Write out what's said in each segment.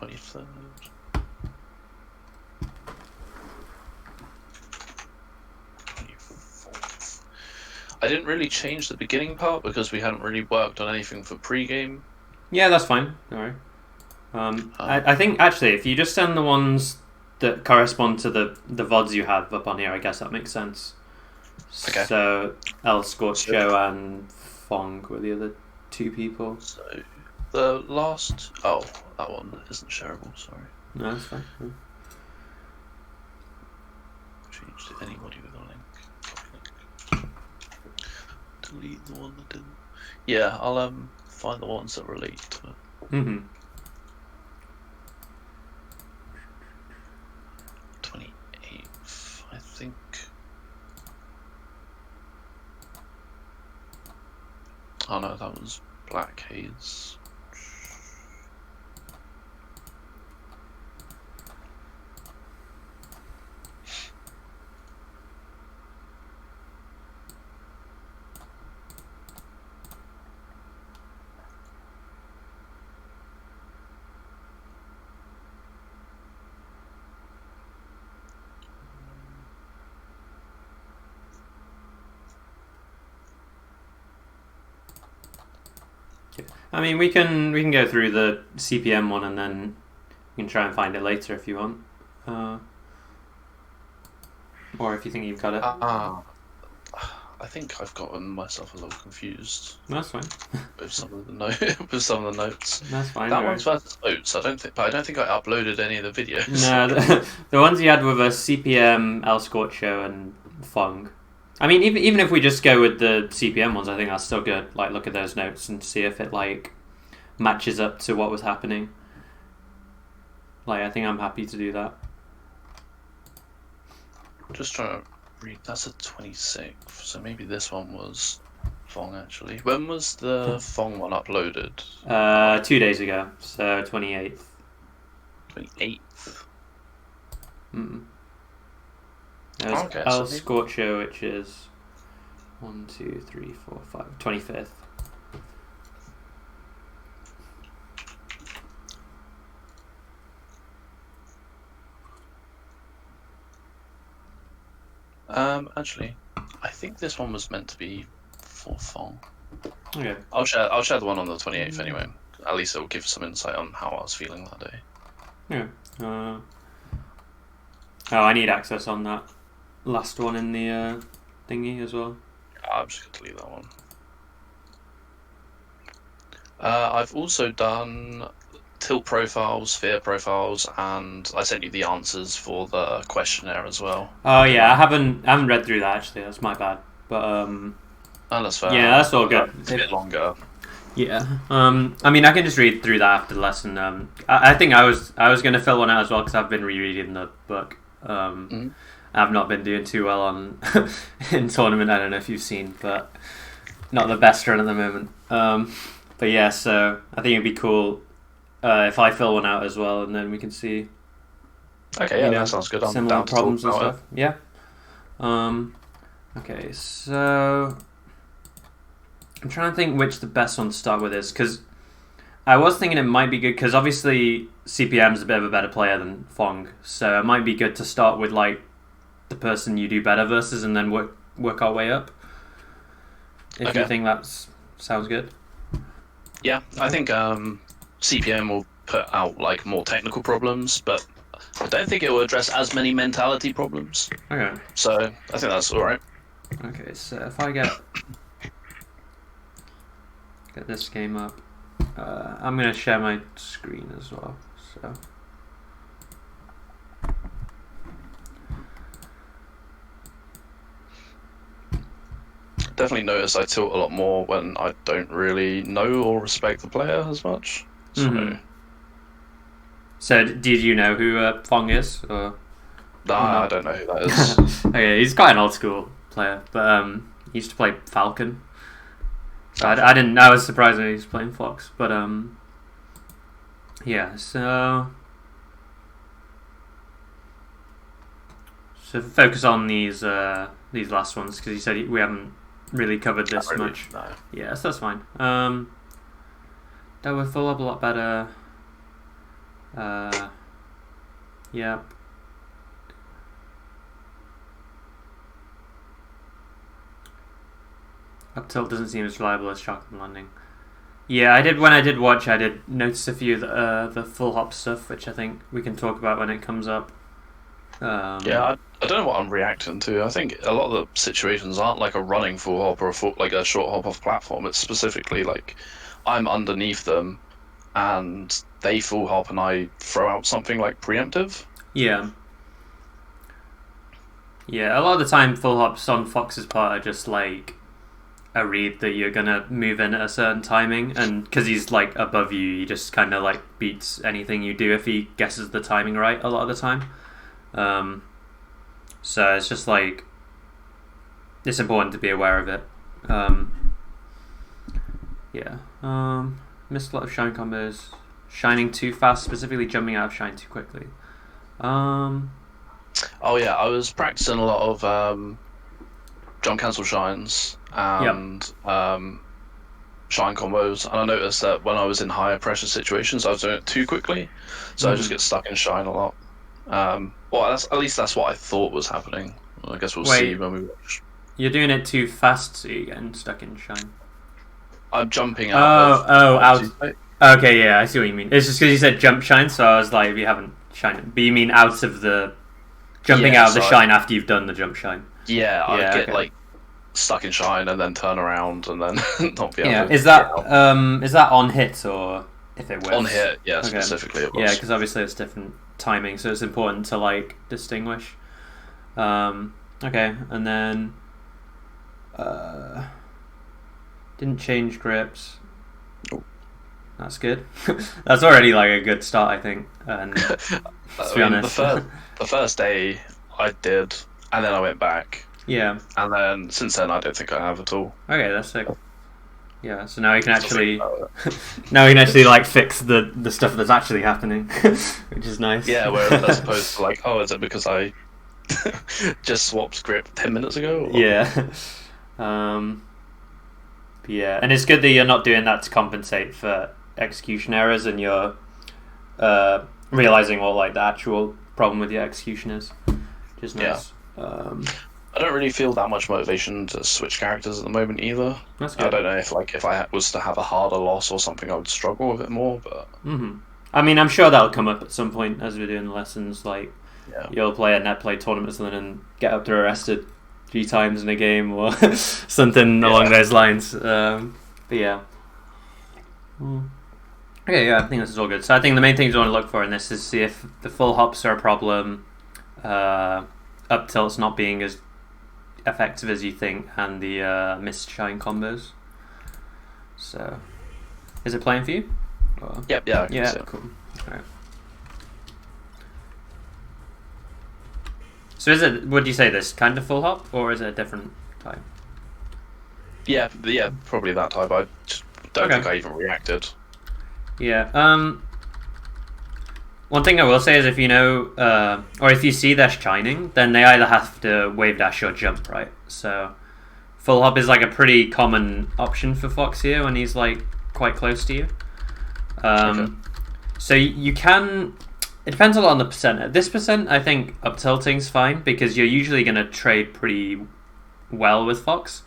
23rd. I didn't really change the beginning part because we hadn't really worked on anything for pre-game. Yeah, that's fine. All right. I think actually, if you just send the ones that correspond to the VODs you have up on here, I guess that makes sense. Okay. So El Scorcho and Fong were the other two people. So the last, that one isn't shareable. Sorry. No, that's fine. Yeah. Change to anybody with a link. Delete the one that didn't. Yeah, I'll find the ones that relate to it. 28th, I think. Oh no, that was Black Haze. I mean, we can go through the CPM one and then you can try and find it later if you want, or if you think you've got it. I think I've gotten myself a little confused. That's fine. with some of the notes. That's fine. That one's versus notes. I don't think I uploaded any of the videos. No, the ones you had were CPM, El Scorcho, and Fong. I mean, even if we just go with the CPM ones, I think that's still good. Like, look at those notes and see if it like matches up to what was happening. Like, I think I'm happy to do that. Just trying to read. That's a 26th, so maybe this one was Fong actually. When was the Fong one uploaded? 2 days ago, so 28th. 28th. There's Okay, El so Scorcho, which is 1, 2, 3, 4, 5, 25th. Actually, I think this one was meant to be for Fong. Okay. I'll share the one on the 28th anyway. At least it will give some insight on how I was feeling that day. Yeah. I need access on that last one in the thingy as well. I'm just going to leave that one. I've also done tilt profiles, sphere profiles, and I sent you the answers for the questionnaire as well. Oh yeah, I haven't read through that actually. That's my bad. But And that's fair. yeah, that's all good. It's a bit longer. Yeah. I mean, I can just read through that after the lesson. I think I was going to fill one out as well because I've been rereading the book. I've not been doing too well on in tournament. I don't know if you've seen, but not the best run at the moment. But yeah, so I think it'd be cool if I fill one out as well, and then we can see. Okay, yeah, that sounds good. I'm similar down to problems and talk about stuff. Yeah. Okay, so I'm trying to think which the best one to start with is, because I was thinking it might be good because obviously CPM is a bit of a better player than Fong, so it might be good to start with like the person you do better versus, and then work our way up. If you think that sounds good. Yeah, I think CPM will put out like more technical problems, but I don't think it will address as many mentality problems. Okay. So I think that's all right. Okay, so if I get this game up, I'm gonna share my screen as well. So. Definitely notice I tilt a lot more when I don't really know or respect the player as much. So did you know who Fong is? Or I don't know who that is. Okay, he's quite an old school player, but he used to play Falcon. So I didn't. I was surprised when he was playing Fox, but yeah. So focus on these last ones because you said we haven't really covered this much. No. Yeah, so that's fine. That would fill up a lot better. Yep. Up tilt doesn't seem as reliable as shotgun landing. Yeah, I did. When I did watch, I did notice a few of the full hop stuff, which I think we can talk about when it comes up. Yeah, I don't know what I'm reacting to. I think a lot of the situations aren't like a running full hop or like a short hop off platform. It's specifically like I'm underneath them, and they full hop, and I throw out something like preemptive. Yeah. Yeah, a lot of the time full hops on Fox's part are just like a read that you're gonna move in at a certain timing, and because he's like above you, he just kind of like beats anything you do if he guesses the timing right a lot of the time. So it's just like it's important to be aware of it. Missed a lot of shine combos, shining too fast, specifically jumping out of shine too quickly. Oh yeah, I was practicing a lot of jump cancel shines and shine combos, and I noticed that when I was in higher pressure situations, I was doing it too quickly, so I just get stuck in shine a lot. Well, at least that's what I thought was happening. I guess we'll see when we watch. You're doing it too fast, so you're getting stuck in shine. I'm jumping out. Out. Okay, yeah, I see what you mean. It's just because you said jump shine, so I was like, you haven't shined. But you mean out of the jumping out of the shine after you've done the jump shine? Yeah, I get like stuck in shine and then turn around and then not be able. Yeah, is that on hit or if it whiffs? On hit, yeah, specifically it was. Yeah, because obviously it's different timing, so it's important to like distinguish. Okay, and then didn't change grips. Oh. That's good. That's already like a good start, I think. And to be honest, the first day I did, and then I went back. Yeah. And then since then, I don't think I have at all. Okay, that's sick. Yeah, so now we can actually like fix the stuff that's actually happening, which is nice. Yeah, whereas as opposed to like, oh, is it because I just swapped grip 10 minutes ago? Or? Yeah. Yeah, and it's good that you're not doing that to compensate for execution errors, and you're realizing what like the actual problem with your execution is, which is nice. Yeah. I don't really feel that much motivation to switch characters at the moment either. That's good. I don't know if I was to have a harder loss or something, I would struggle with it more. But I mean, I'm sure that'll come up at some point as we're doing the lessons. Like, you'll play a net play tournament and get up to arrested 3 times in a game or something along those lines. But yeah. Okay, yeah, I think this is all good. So I think the main things you want to look for in this is see if the full hops are a problem, up tilts not being as effective as you think, and the missed shine combos. So, is it playing for you? Or? Yep, yeah, cool. Alright. So is it, would you say this kind of full hop, or is it a different type? Yeah, probably that type. I just don't think I even reacted. Yeah, one thing I will say is if you know, or if you see they're shining, then they either have to wave dash or jump, right? So full hop is like a pretty common option for Fox here when he's like quite close to you. So you can, it depends a lot on the percent. At this percent, I think up tilting's fine because you're usually going to trade pretty well with Fox.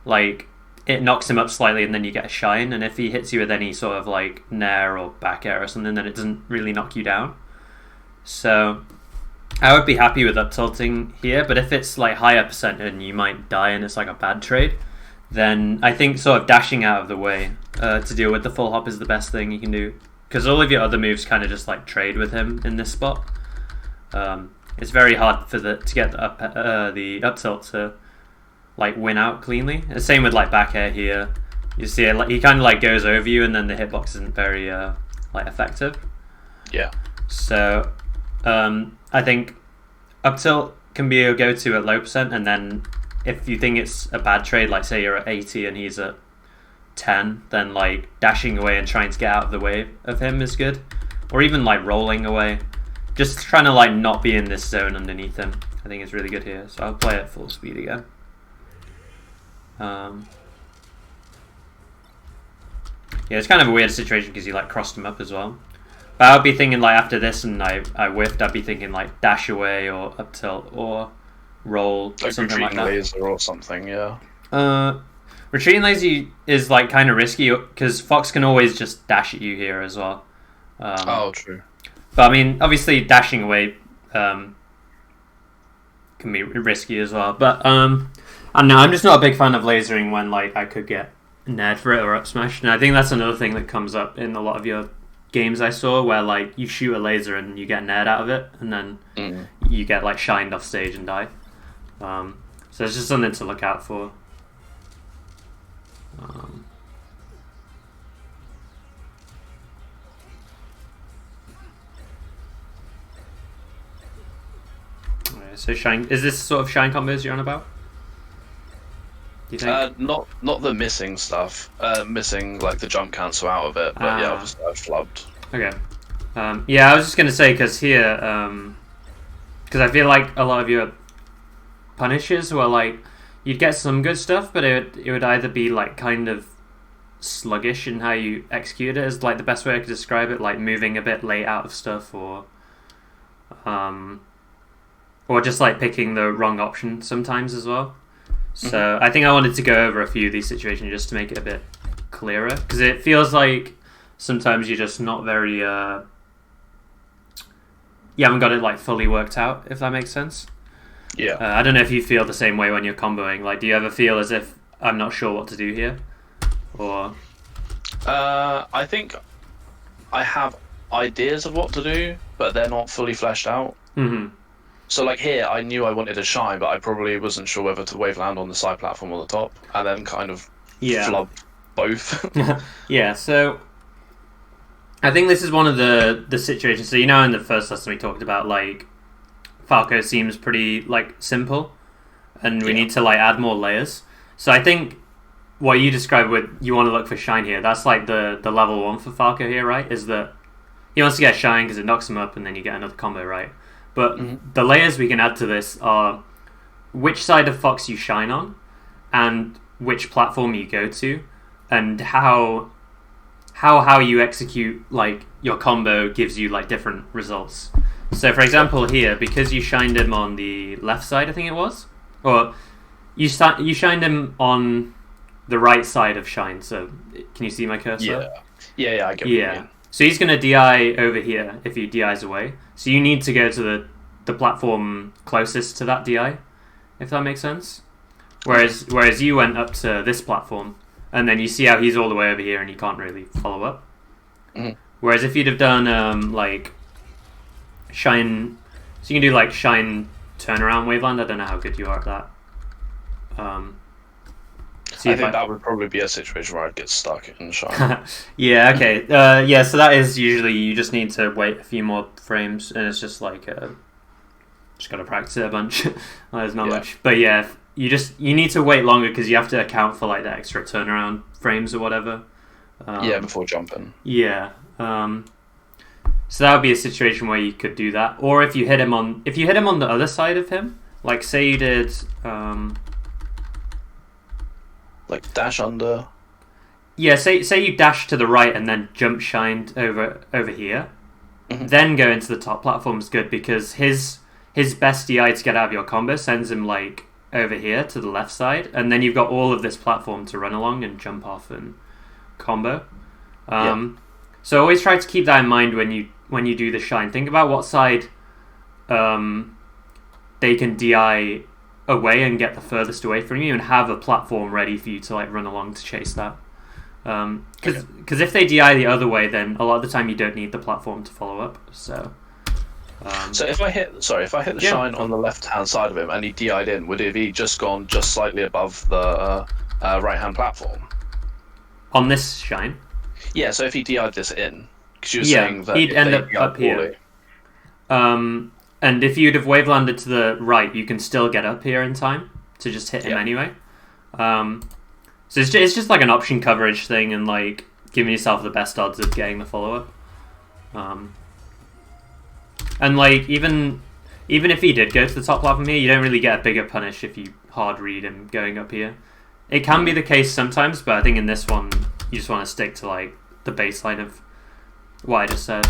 Like, it knocks him up slightly and then you get a shine, and if he hits you with any sort of like nair or back air or something, then it doesn't really knock you down. So I would be happy with up tilting here, but if it's like higher percent and you might die and it's like a bad trade, then I think sort of dashing out of the way to deal with the full hop is the best thing you can do, because all of your other moves kind of just like trade with him in this spot. It's very hard for to get the up tilt to like win out cleanly. The same with like back air here. You see it, like he kind of like goes over you, and then the hitbox isn't very like effective. Yeah. So I think up tilt can be a go-to at low percent, and then if you think it's a bad trade, like say you're at 80 and he's at 10, then like dashing away and trying to get out of the way of him is good, or even like rolling away, just trying to like not be in this zone underneath him. I think is really good here. So I'll play at full speed again. Yeah, it's kind of a weird situation because you like crossed him up as well. But I'd be thinking like after this and I whiffed, I'd be thinking like dash away or up tilt or roll, Like something like retreating that. laser or something, yeah. Retreating laser is like kind of risky because Fox can always just dash at you here as well. True. But I mean, obviously dashing away can be risky as well. But I don't know, I'm just not a big fan of lasering when like I could get nared for it or up smash. And I think that's another thing that comes up in a lot of your games I saw where like you shoot a laser and you get nared out of it and then you get like shined off stage and die. So it's just something to look out for. So shine, is this sort of shine combos you're on about? Do you think? Not the missing stuff. Missing like the jump cancel out of it, but yeah, obviously I flubbed. Okay. Yeah, I was just gonna say because here, because I feel like a lot of your punishes were like you'd get some good stuff, but it would either be like kind of sluggish in how you execute it is like the best way I could describe it, like moving a bit late out of stuff or just like picking the wrong option sometimes as well. So I think I wanted to go over a few of these situations just to make it a bit clearer because it feels like sometimes you're just not very you haven't got it like fully worked out, if that makes sense. Yeah. I don't know if you feel the same way when you're comboing. Like, do you ever feel as if I'm not sure what to do here? Or I think I have ideas of what to do, but they're not fully fleshed out. Mm-hmm. So like here, I knew I wanted a shine, but I probably wasn't sure whether to wave land on the side platform or the top, and then kind of flub both. Yeah, so I think this is one of the situations. So you know, in the first lesson we talked about like Falco seems pretty like simple, and we need to like add more layers. So I think what you described with you want to look for shine here, that's like the level 1 for Falco here, right? Is that he wants to get shine because it knocks him up, and then you get another combo, right? But the layers we can add to this are which side of Fox you shine on, and which platform you go to, and how you execute like your combo gives you like different results. So for example here, because you shined him on the left side, I think it was, or you shined him on the right side of shine. So can you see my cursor? Yeah, I get what you mean. So he's going to DI over here if he DIs away. So you need to go to the platform closest to that DI, if that makes sense. Whereas you went up to this platform, and then you see how he's all the way over here and you can't really follow up. Whereas if you'd have done like shine, so you can do like shine turnaround waveland. I don't know how good you are at that. I think that would probably be a situation where I'd get stuck in shine. Yeah, okay. So that is usually you just need to wait a few more frames, and it's just like just gotta practice it a bunch. There's not much, but yeah, you need to wait longer because you have to account for like the extra turnaround frames or whatever. Before jumping. Yeah. So that would be a situation where you could do that, or if you hit him on the other side of him, like say you did. Like dash under. Yeah, say you dash to the right and then jump shined over here, then go into the top platform is good because his best DI to get out of your combo sends him like over here to the left side, and then you've got all of this platform to run along and jump off and combo. So always try to keep that in mind when you do the shine. Think about what side they can DI away and get the furthest away from you, and have a platform ready for you to like run along to chase that. Because if they DI the other way, then a lot of the time you don't need the platform to follow up. So if I hit the shine on the left hand side of him and he DI'd in, would it be just gone just slightly above the right hand platform on this shine? Yeah. So if he DI'd this in, because you were saying that he'd end up here. And if you'd have wave landed to the right, you can still get up here in time to just hit him anyway. So it's just like an option coverage thing and like giving yourself the best odds of getting the follow up. And like even if he did go to the top platform here, you don't really get a bigger punish if you hard read him going up here. It can be the case sometimes, but I think in this one you just want to stick to like the baseline of what I just said.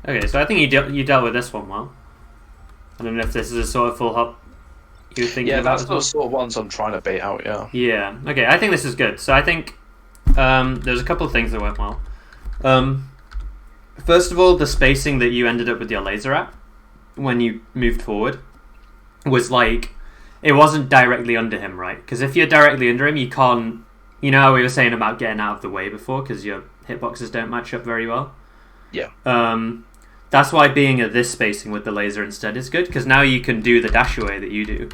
Okay, so I think you dealt with this one well. I don't know if this is a sort of full hop you were thinking about. Yeah, that's the sort of ones I'm trying to bait out. Yeah. Yeah. Okay, I think this is good. So I think there's a couple of things that went well. First of all, the spacing that you ended up with your laser at when you moved forward was like, it wasn't directly under him, right? Because if you're directly under him, you can't. You know how we were saying about getting out of the way before because your hitboxes don't match up very well. Yeah. That's why being at this spacing with the laser instead is good, because now you can do the dash away that you do,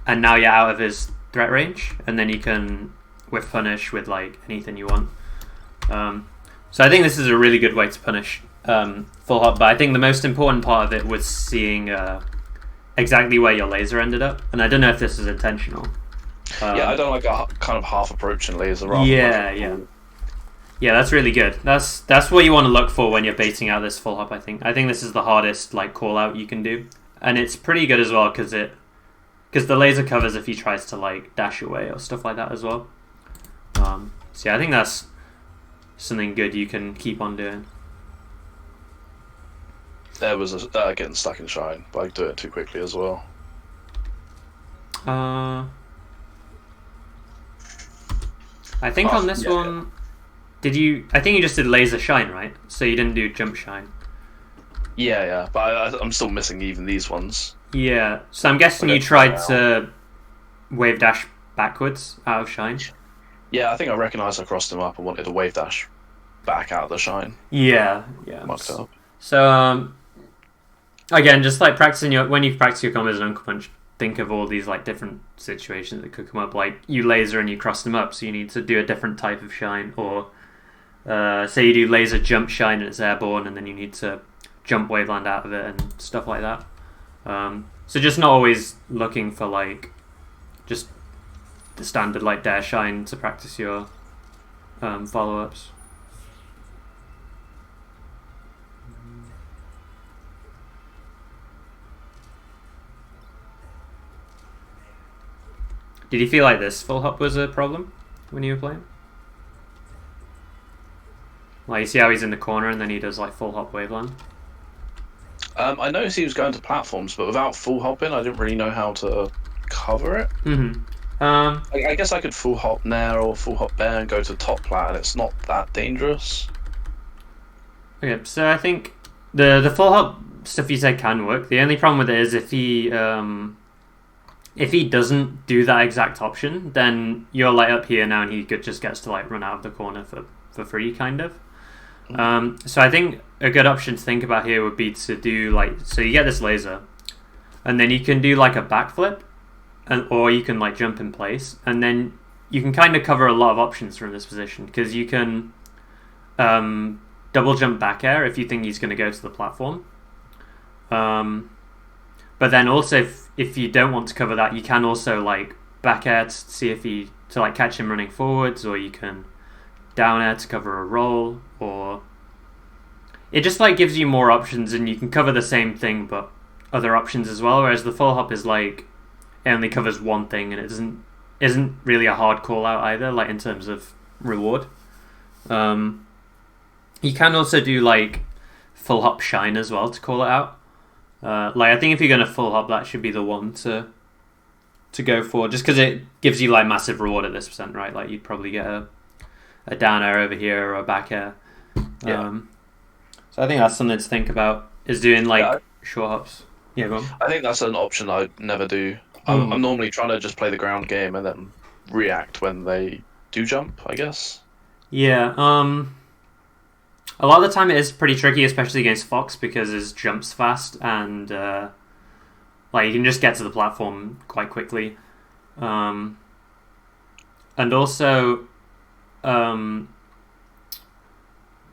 and now you're out of his threat range, and then you can whiff punish with like anything you want. So I think this is a really good way to punish full hop, but I think the most important part of it was seeing exactly where your laser ended up, and I don't know if this is intentional. Yeah, I don't like a kind of half approach in laser. Yeah, that's really good. That's what you want to look for when you're baiting out this full hop. I think this is the hardest like call out you can do, and it's pretty good as well because the laser covers if he tries to like dash away or stuff like that as well. So yeah, I think that's something good you can keep on doing. There was getting stuck in shine, but I do it too quickly as well. I think on this one. Did you? I think you just did laser shine, right? So you didn't do jump shine. Yeah, but I'm still missing even these ones. Yeah, so I'm guessing you tried to wave dash backwards out of shine. Yeah, I think I recognised I crossed him up and wanted to wave dash back out of the shine. Yeah. Mucked up. So again, just like when you practice your combos and Uncle Punch, think of all these like different situations that could come up. Like you laser and you cross them up, so you need to do a different type of shine, or say you do laser jump shine and it's airborne, and then you need to jump waveland out of it and stuff like that. So just not always looking for like just the standard like dare shine to practice your follow-ups. Did you feel like this full hop was a problem when you were playing? Like, you see how he's in the corner and then he does like full hop waveland? I noticed he was going to platforms, but without full hopping, I didn't really know how to cover it. I guess I could full hop Nair or full hop Bear and go to top plat, and it's not that dangerous. Okay, so I think the full hop stuff you said can work. The only problem with it is if he doesn't do that exact option, then you're like up here now and he just gets to like run out of the corner for free, kind of. So I think a good option to think about here would be to do like, so you get this laser and then you can do like a backflip, or you can like jump in place, and then you can kind of cover a lot of options from this position, because you can double jump back air if you think he's going to go to the platform. But then also if you don't want to cover that, you can also like back air to see if to like catch him running forwards, or you can down air to cover a roll, or it just like gives you more options and you can cover the same thing but other options as well. Whereas the full hop is like, it only covers one thing and it isn't really a hard call out either, like in terms of reward. You can also do like full hop shine as well to call it out. Like I think if you're going to full hop, that should be the one to go for, just because it gives you like massive reward at this percent, right? Like you'd probably get a down air over here or a back air. Yeah. So I think that's something to think about, is doing like short hops. Yeah, go on. I think that's an option I'd never do. I'm normally trying to just play the ground game and then react when they do jump, I guess. Yeah. A lot of the time it is pretty tricky, especially against Fox, because his jumps fast and like you can just get to the platform quite quickly. And also,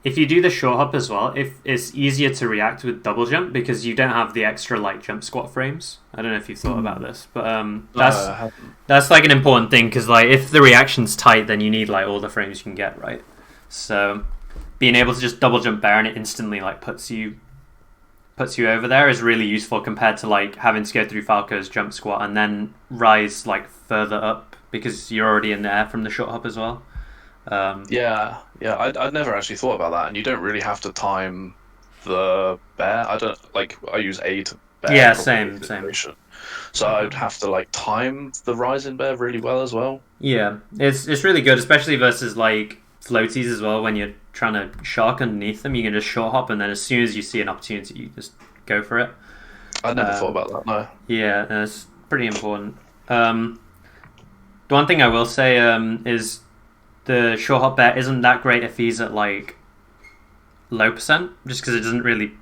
if you do the short hop as well, if it's easier to react with double jump because you don't have the extra like jump squat frames. I don't know if you've thought about this, but that's like an important thing, because like if the reaction's tight, then you need like all the frames you can get, right? So being able to just double jump Baron, it instantly like puts you puts you over there is really useful compared to like having to go through Falco's jump squat and then rise like further up because you're already in the air from the short hop as well. Yeah, I'd never actually thought about that, and you don't really have to time the bear. I don't like. I use A to bear. Yeah, probably same. So I'd have to like time the rising bear really well as well. Yeah, it's really good, especially versus like floaties as well. When you're trying to shark underneath them, you can just short hop, and then as soon as you see an opportunity, you just go for it. I never thought about that. No. Yeah, it's pretty important. The one thing I will say is the short hop bear isn't that great if he's at like low percent, just because it doesn't really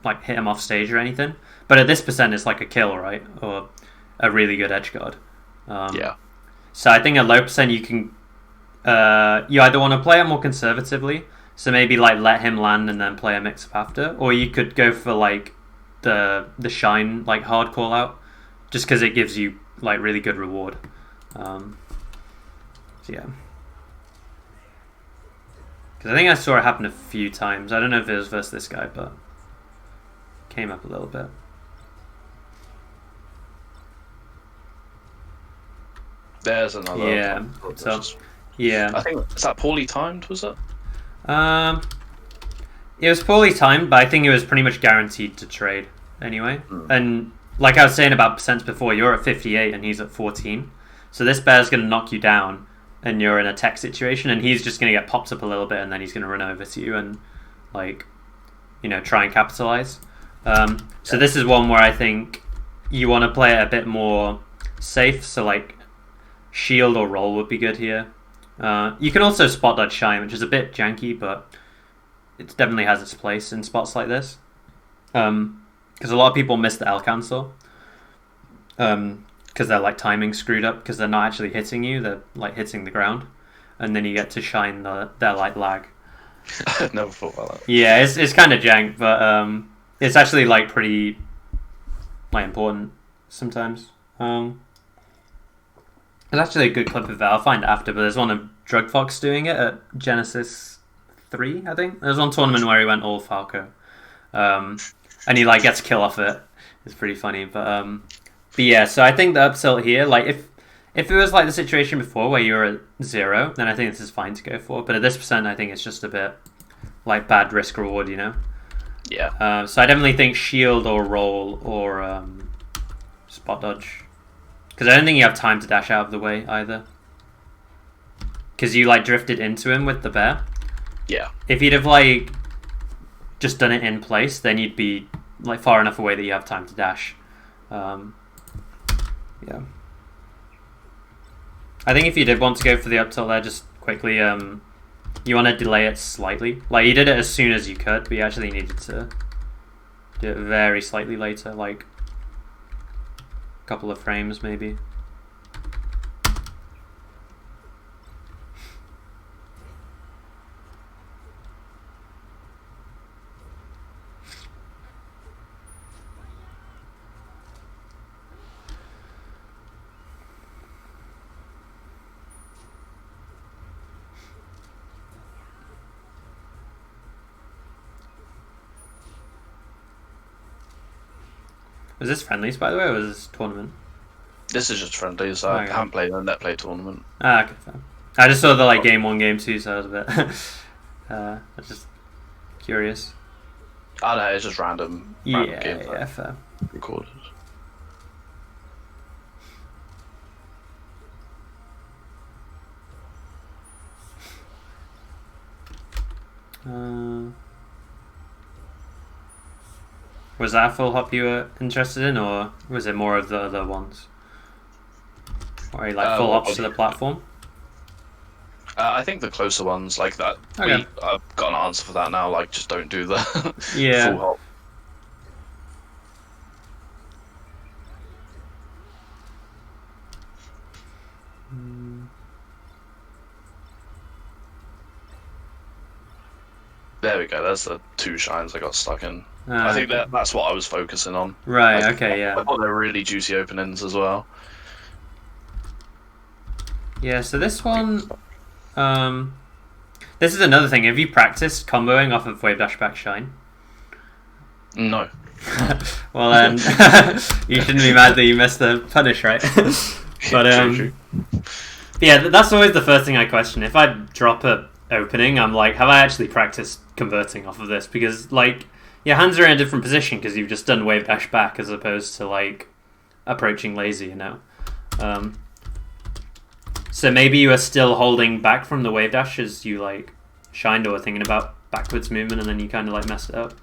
like hit him off stage or anything. But at this percent, it's like a kill, right? Or a really good edge guard. Yeah. So I think at low percent you can you either want to play it more conservatively, so maybe like let him land and then play a mix up after, or you could go for like the shine like hard call out, just because it gives you like really good reward. So yeah. Because I think I saw it happen a few times. I don't know if it was versus this guy, but came up a little bit. There's another. Yeah. So yeah. I think is that poorly timed, was it? It was poorly timed, but I think it was pretty much guaranteed to trade anyway. Mm. And like I was saying about percents before, you're at 58 and he's at 14. So this bear's going to knock you down and you're in a tech situation and he's just going to get popped up a little bit and then he's going to run over to you and like, you know, try and capitalize. So this is one where I think you want to play it a bit more safe. So like shield or roll would be good here. You can also spot dodge shine, which is a bit janky, but it definitely has its place in spots like this. Because a lot of people miss the L cancel. Because they're like timing screwed up because they're not actually hitting you, they're like hitting the ground. And then you get to shine their like lag. I never thought about that. Yeah, it's kind of jank, but it's actually like pretty like important sometimes. There's actually a good clip of that. I'll find it after, but there's one of Drug Fox doing it at Genesis 3, I think. There's one tournament where he went all Falco. And he like gets kill off it. It's pretty funny. But yeah, so I think the up tilt here, like if it was like the situation before where you were at 0, then I think this is fine to go for. But at this percent, I think it's just a bit like bad risk reward, you know? Yeah. So I definitely think shield or roll or spot dodge. Because I don't think you have time to dash out of the way either. Because you like drifted into him with the bear. Yeah. If you'd have like just done it in place, then you'd be like far enough away that you have time to dash. Yeah. I think if you did want to go for the up tilt there, just quickly, you want to delay it slightly. Like you did it as soon as you could, but you actually needed to do it very slightly later, like a couple of frames maybe. Was this friendlies, by the way, or was this tournament? This is just friendlies. I haven't played a net play tournament. Ah, okay, fine. I just saw the like game 1, game 2, so I was a bit. I was just curious. I don't know, it's just random Yeah, games yeah, fair. recorded. Was that a full hop you were interested in, or was it more of the other ones? Or you like full hops to the platform? I think the closer ones, like that. Okay. I've got an answer for that now. Like, just don't do the Yeah. full hop. There we go. There's the 2 shines I got stuck in. I think that's what I was focusing on. Right. Okay. Yeah. I thought they were really juicy openings as well. Yeah. So this one, this is another thing. Have you practiced comboing off of wave dash back shine? No. Well then, you shouldn't be mad that you missed the punish, right? But True. yeah, that's always the first thing I question. If I drop a opening, I'm like, have I actually practiced converting off of this? Because like your hands are in a different position because you've just done wave dash back as opposed to like approaching laser, you know. So maybe you are still holding back from the wave dash as you like shined or thinking about backwards movement and then you kind of like messed it up.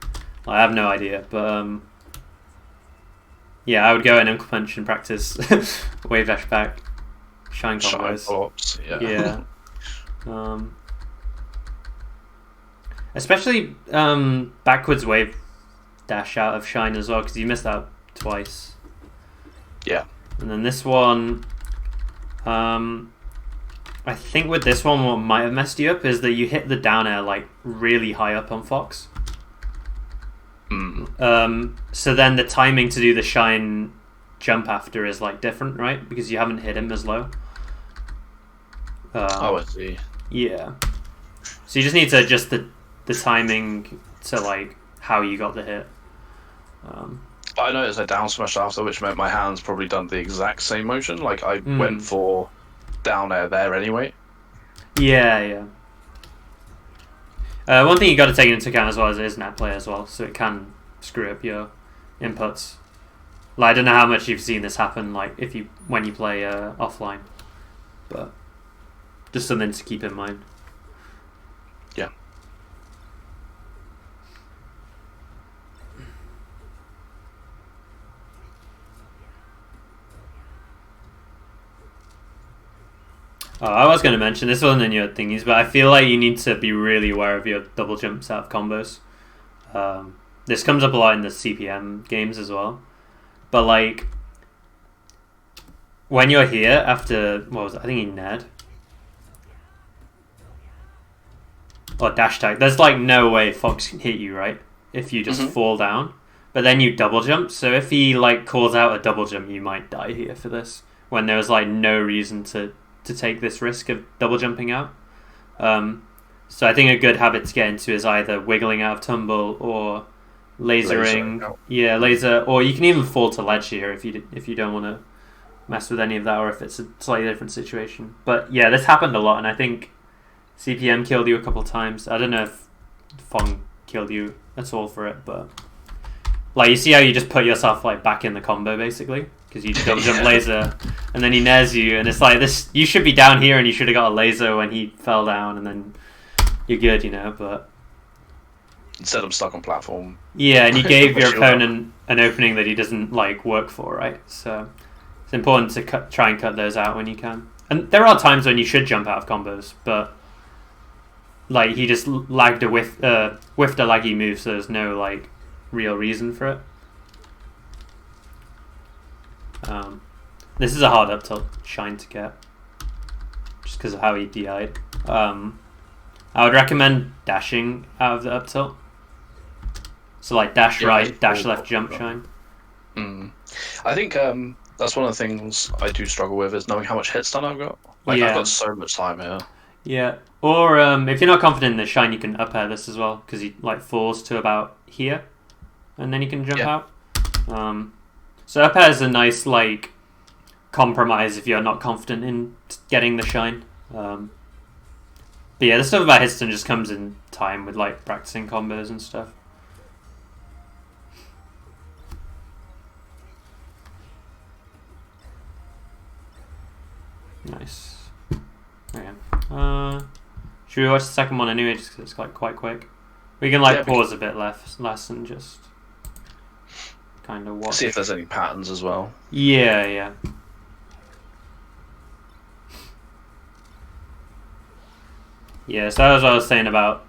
I have no idea, but yeah, I would go in Uncle Punch and practice wave dash back, shine combos. Follow-ups, Yeah. Especially backwards wave dash out of shine as well because you missed out twice. Yeah. And then this one, I think with this one, what might have messed you up is that you hit the down air like really high up on Fox. So then the timing to do the shine jump after is like different, right? Because you haven't hit him as low. I see. Yeah. So you just need to adjust the timing to like how you got the hit. But I noticed I down smashed after, which meant my hands probably done the exact same motion. Like I went for down air there anyway. Yeah. One thing you got to take into account as well is it is net play as well, so it can screw up your inputs. Like I don't know how much you've seen this happen, like when you play offline, but just something to keep in mind. Yeah. Oh, I was going to mention, this wasn't in your thingies, but I feel like you need to be really aware of your double jumps out of combos. This comes up a lot in the CPM games as well. But like, when you're here after, what was it? I think he Ned. Or dash tag. There's like no way Fox can hit you, right? If you just fall down. But then you double jump, so if he like calls out a double jump, you might die here for this. When there was like no reason to take this risk of double jumping out. So I think a good habit to get into is either wiggling out of tumble or lasering. Yeah, laser. Or you can even fall to ledge here if you don't want to mess with any of that, or if it's a slightly different situation. But yeah, this happened a lot, and I think CPM killed you a couple of times. I don't know if Fong killed you at all for it, but like you see how you just put yourself like back in the combo basically. Because you double jump laser, and then he nares you, and it's like this. You should be down here, and you should have got a laser when he fell down, and then you're good, you know. But instead, I'm stuck on platform. Yeah, and you gave your opponent an opening that he doesn't like work for, right? So it's important to try and cut those out when you can. And there are times when you should jump out of combos, but like he just whiffed a laggy move, so there's no like real reason for it. This is a hard up tilt shine to get, just because of how he DI'd. I would recommend dashing out of the up tilt. So like dash right, dash left, jump shine. I think that's one of the things I do struggle with is knowing how much hit stun I've got. Like I've got so much time here. Yeah, or if you're not confident in the shine, you can up air this as well because he like falls to about here, and then you can jump out. So up air is a nice like compromise if you're not confident in getting the shine. But yeah, the stuff about hitstun just comes in time with like practicing combos and stuff. Nice. Okay. Should we watch the second one anyway, just because it's like quite quick? We can like pause a bit less and just kind of watch. See if there's any patterns as well. Yeah. Yeah, so that was what I was saying about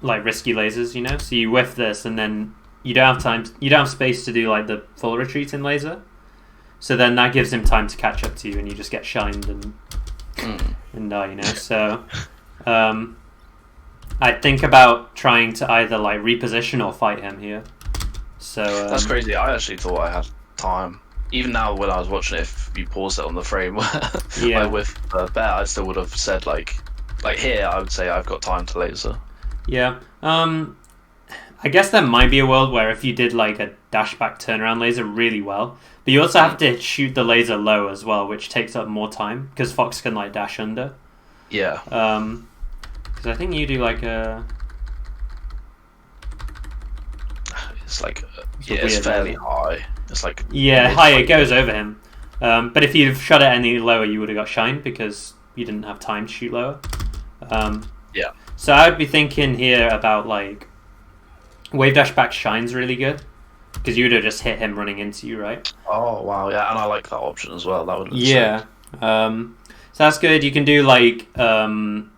like risky lasers, you know? So you whiff this and then you don't have space to do like the full retreat in laser. So then that gives him time to catch up to you and you just get shined and die, you know? So I'd think about trying to either like reposition or fight him here. So that's crazy. I actually thought I had time. Even now when I was watching it, if you paused it on the frame I whiffed the bet, I still would have said like here I would say I've got time to laser. Yeah. I guess there might be a world where if you did like a dash back turnaround laser really well, but you also have to shoot the laser low as well, which takes up more time because Fox can like dash under. Yeah. Because I think you do like a. It's like it's fairly high. It's like high. It goes over him. But if you've shot it any lower, you would have got shined because you didn't have time to shoot lower. Yeah. So I would be thinking here about like wave dash back shine's really good because you would have just hit him running into you, right? Oh wow, yeah, and I like that option as well. That would yeah. So that's good. You can do like backflip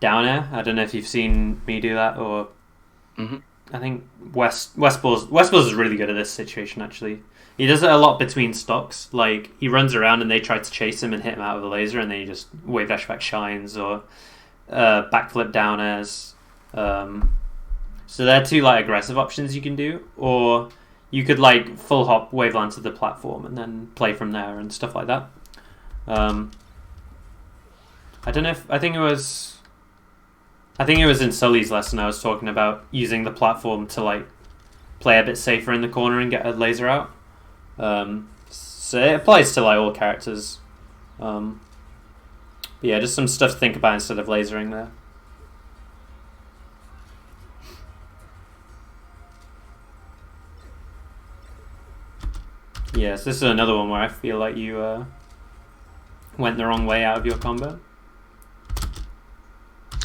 down air. I don't know if you've seen me do that or. Mm-hmm. I think Westballs is really good at this situation, actually. He does it a lot between stocks. Like, he runs around and they try to chase him and hit him out with a laser, and then he just wave dash back shines or backflip down airs. So they're two, like, aggressive options you can do. Or you could, like, full hop wave land to the platform and then play from there and stuff like that. I don't know if... I think it was in Sully's lesson I was talking about using the platform to like play a bit safer in the corner and get a laser out. So it applies to like all characters. But yeah, just some stuff to think about instead of lasering there. Yeah, so this is another one where I feel like you went the wrong way out of your combo.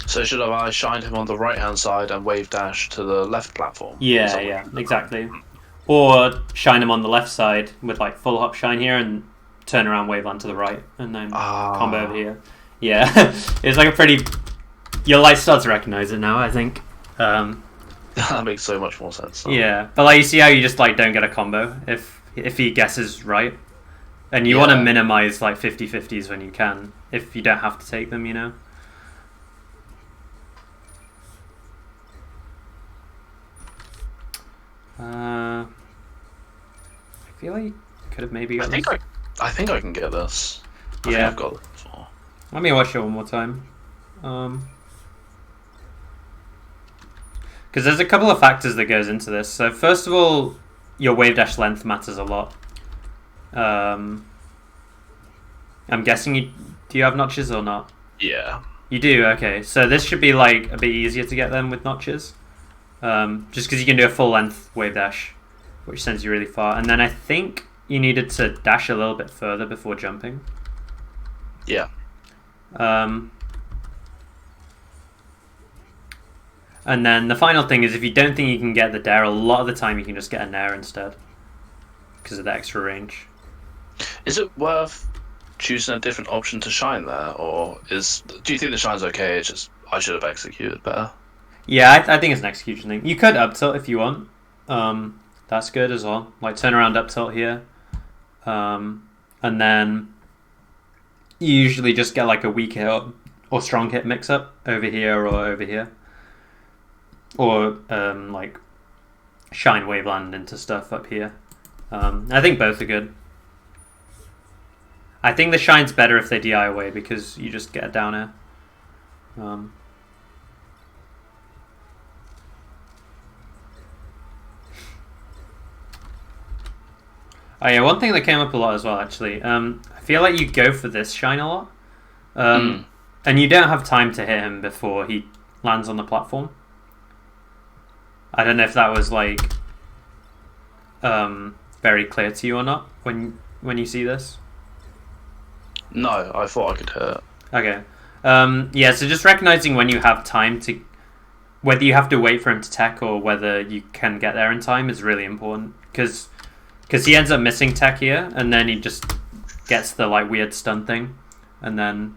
So should have I shined him on the right hand side and wave dash to the left platform? Yeah, exactly. Or shine him on the left side with like full hop shine here and turn around wave land to the right and then combo over here. Yeah, it's like a pretty. You'll like start to recognize it now, I think. That makes so much more sense. Yeah, but like you see how you just like don't get a combo if he guesses right, and you want to minimize like 50-50s when you can if you don't have to take them, you know. I feel like you could have maybe got this. I think I can get this. I think I've got it before. Let me watch it one more time. Because there's a couple of factors that goes into this. So first of all, your wave dash length matters a lot. I'm guessing do you have notches or not? Yeah. You do? Okay. So this should be like a bit easier to get them with notches. Just because you can do a full length wave dash, which sends you really far. And then I think you needed to dash a little bit further before jumping. Yeah. And then the final thing is if you don't think you can get the dare, a lot of the time you can just get a nair instead because of the extra range. Is it worth choosing a different option to shine there, or do you think the shine's okay? It's just I should have executed better. Yeah, I think it's an execution thing. You could up tilt if you want. That's good as well. Like turn around up tilt here. And then you usually just get like a weak hit or strong hit mix up over here or over here. Or like shine waveland into stuff up here. I think both are good. I think the shine's better if they DI away because you just get a down air. Oh yeah, one thing that came up a lot as well, actually. I feel like you go for this shine a lot, and you don't have time to hit him before he lands on the platform. I don't know if that was like very clear to you or not when you see this. No, I thought I could hit it. Okay. Yeah, so just recognizing when you have time to, whether you have to wait for him to tech or whether you can get there in time is really important because he ends up missing tech here and then he just gets the like weird stun thing and then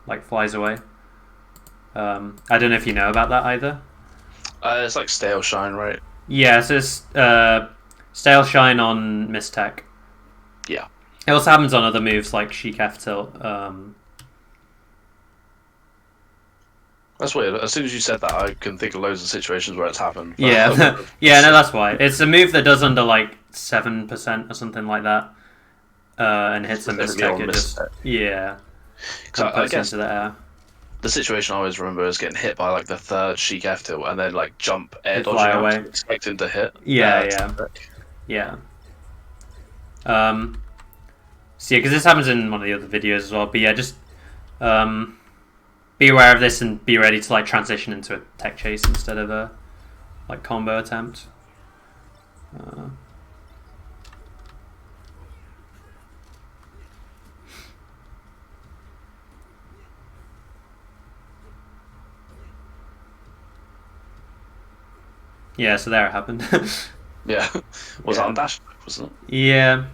like flies away. I don't know if you know about that either. It's like stale shine, right? Yeah, so it's stale shine on miss tech. Yeah. It also happens on other moves like Sheik F tilt. That's weird. As soon as you said that, I can think of loads of situations where it's happened. Yeah, yeah, no, that's why. It's a move that does under like 7% or something like that, and hits a mistech. It just puts into the air. the situation I always remember is getting hit by like the third Sheik F tilt and then like jump air They fly dodging out, away. expecting to hit. Yeah. So yeah, because this happens in one of the other videos as well. But yeah, just be aware of this and be ready to like transition into a tech chase instead of a like combo attempt. Yeah, so there it happened. Yeah, was Yeah. that on dash, wasn't it? Yeah.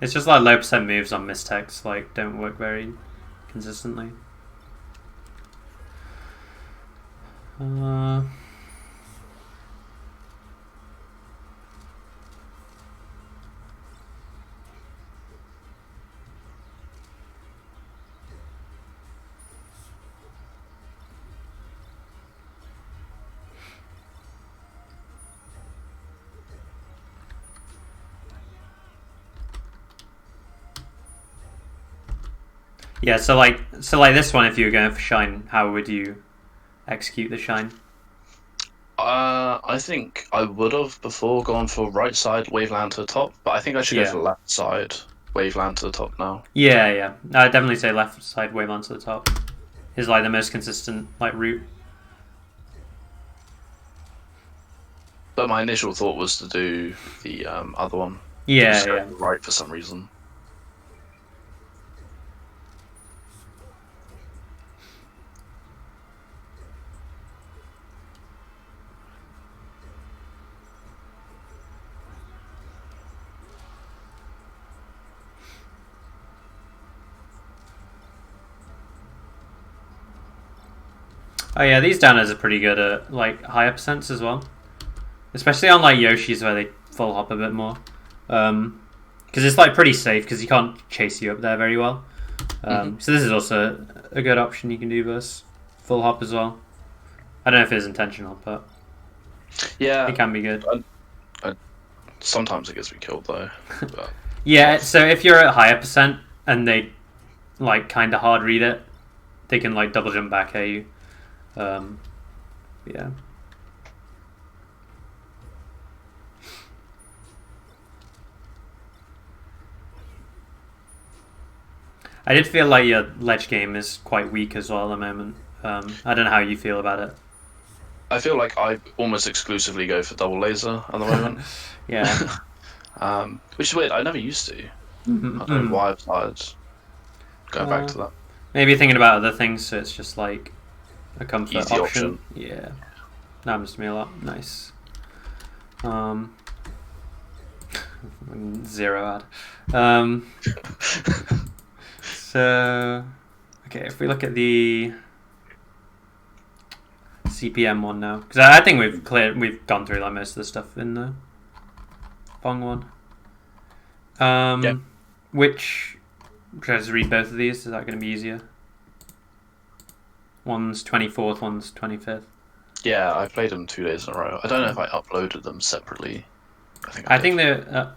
It's just like low percent moves on mistex like don't work very consistently. Yeah, so like this one, if you were going for shine, how would you execute the shine? I think I would have before gone for right side waveland to the top, but I think I should go Yeah. for left side waveland to the top now. Yeah. I'd definitely say left side waveland to the top is like the most consistent like route. But my initial thought was to do the other one. Yeah, Just go yeah. right for some reason. Oh yeah, these downers are pretty good at like higher percents as well, especially on like Yoshi's where they full hop a bit more, because it's like pretty safe because he can't chase you up there very well. So this is also a good option you can do versus full hop as well. I don't know if it's intentional, but yeah, it can be good. Sometimes it gets me killed though. But... Yeah, so if you're at higher percent and they like kind of hard read it, they can like double jump back at you. Yeah. I did feel like your ledge game is quite weak as well at the moment. I don't know how you feel about it. I feel like I almost exclusively go for double laser at the moment. Yeah. Which is weird. I never used to. Mm-hmm. I don't know why I've started going back to that. Maybe you're thinking about other things, so it's just like a comfort Easy option. Yeah. That happens to me a lot. Nice. 0 ad. So, okay, if we look at the CPM one now, because I think we've gone through like most of the stuff in the Pong one. Yep. Which should I just read both of these? Is that going to be easier? One's 24th, one's 25th. Yeah, I played them 2 days in a row. I don't know if I uploaded them separately. I think they're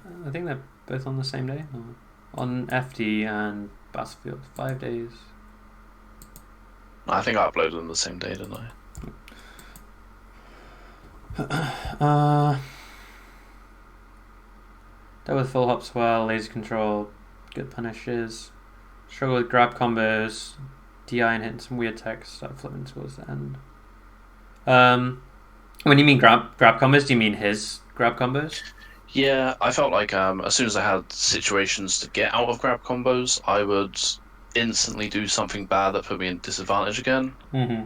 both on the same day. No. On FD and Battlefield, 5 days. I think I uploaded them the same day, didn't I? Dealt with full hops well, laser control, good punishes, struggle with grab combos, DI and hitting some weird techs, start flipping towards the end. When you mean grab combos, do you mean his grab combos? Yeah, I felt like as soon as I had situations to get out of grab combos, I would instantly do something bad that put me in disadvantage again. Mm-hmm.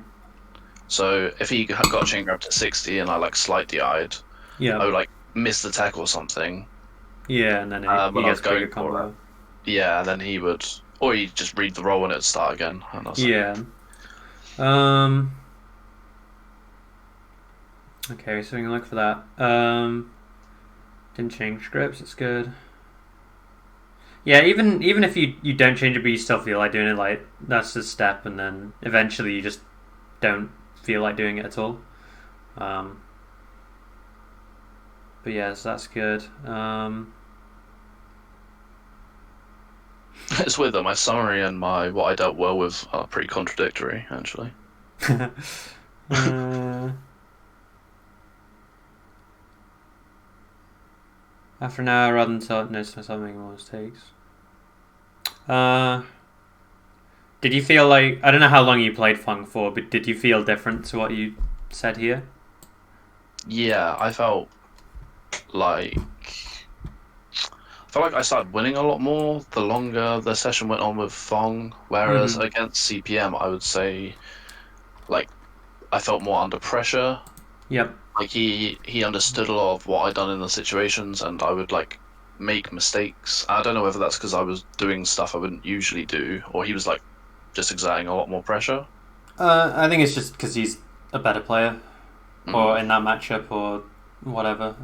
So if he had got a chain grab to 60 and I like slight DI'd, Yeah. I would like miss the tech or something. Yeah, and then he gets bigger combo. Yeah, and then he would, or he'd just read the roll and it'd start again. And that's yeah. Okay, so we can look for that. Didn't change scripts. It's good. Yeah, even if you don't change it, but you still feel like doing it, like that's a step, and then eventually you just don't feel like doing it at all. But yes, that's good. It's weird that my summary and my what I dealt well with are pretty contradictory, actually. uh, After an hour, rather than notice myself making more mistakes. Did you feel like, I don't know how long you played Fung for, but did you feel different to what you said here? Yeah, like I started winning a lot more the longer the session went on with Fong, whereas Mm-hmm. against CPM, I would say like I felt more under pressure. Yep. Like he understood a lot of what I'd done in the situations, and I would like make mistakes. I don't know whether that's because I was doing stuff I wouldn't usually do, or he was like just exerting a lot more pressure. I think it's just because he's a better player, Mm, or in that matchup, or whatever.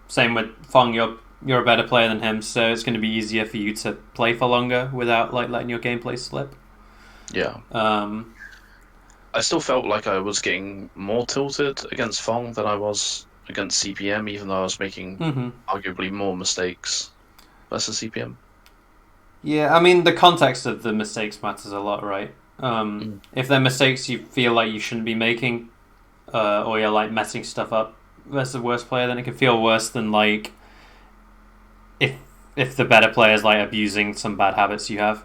Same with Fong, you're a better player than him, so it's going to be easier for you to play for longer without like letting your gameplay slip. yeah. Um, I still felt like I was getting more tilted against Fong than I was against CPM, even though I was making mhm. arguably more mistakes versus CPM. Yeah, I mean the context of the mistakes matters a lot, right? Mm. If they're mistakes you feel like you shouldn't be making, or you're like messing stuff up versus the worst player, then it can feel worse than like if if the better player is like abusing some bad habits you have.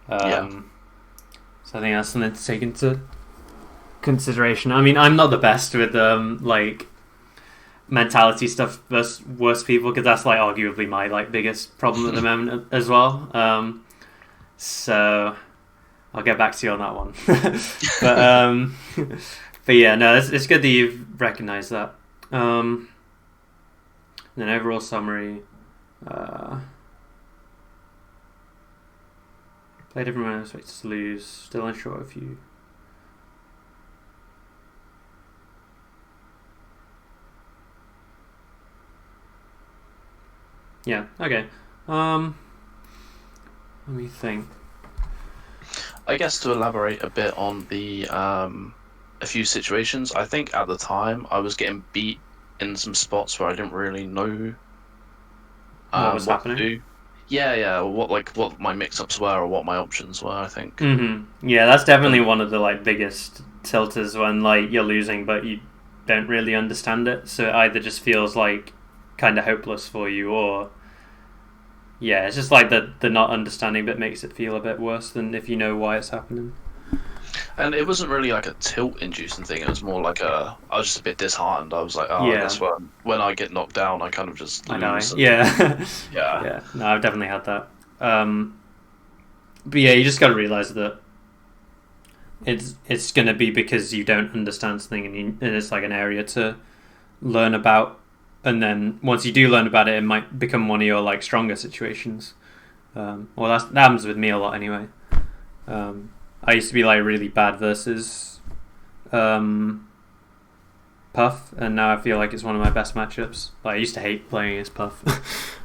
Yeah. Um, so I think that's something to take into consideration. I mean, I'm not the best with like mentality stuff versus worse people because that's like arguably my like biggest problem at the moment as well. So I'll get back to you on that one. but but yeah, no, it's good that you've recognised that. And then overall summary. Uh, Play different rounds, expected to lose. Still unsure if you. Yeah. Okay. Let me think. I guess to elaborate a bit on the a few situations, I think at the time I was getting beat in some spots where I didn't really know What was what to happening? do. Yeah, yeah, or what my mix-ups were or what my options were, I think. Yeah, that's definitely And one of the like biggest tilters when like you're losing, but you don't really understand it. So it either just feels like kind of hopeless for you, or yeah, it's just like the not understanding bit makes it feel a bit worse than if you know why it's happening. and it wasn't really like a tilt-inducing thing. It was more like I was just a bit disheartened. I was like, oh, I Yeah, guess when I get knocked down, I kind of just I know. lose. And Yeah, yeah, yeah. No, I've definitely had that. But yeah, you just got to realize that it's going to be because you don't understand something, and it's like an area to learn about. And then once you do learn about it, it might become one of your like stronger situations. Well, that happens with me a lot anyway. I used to be like really bad versus um, Puff, and now I feel like it's one of my best matchups. Like I used to hate playing against Puff,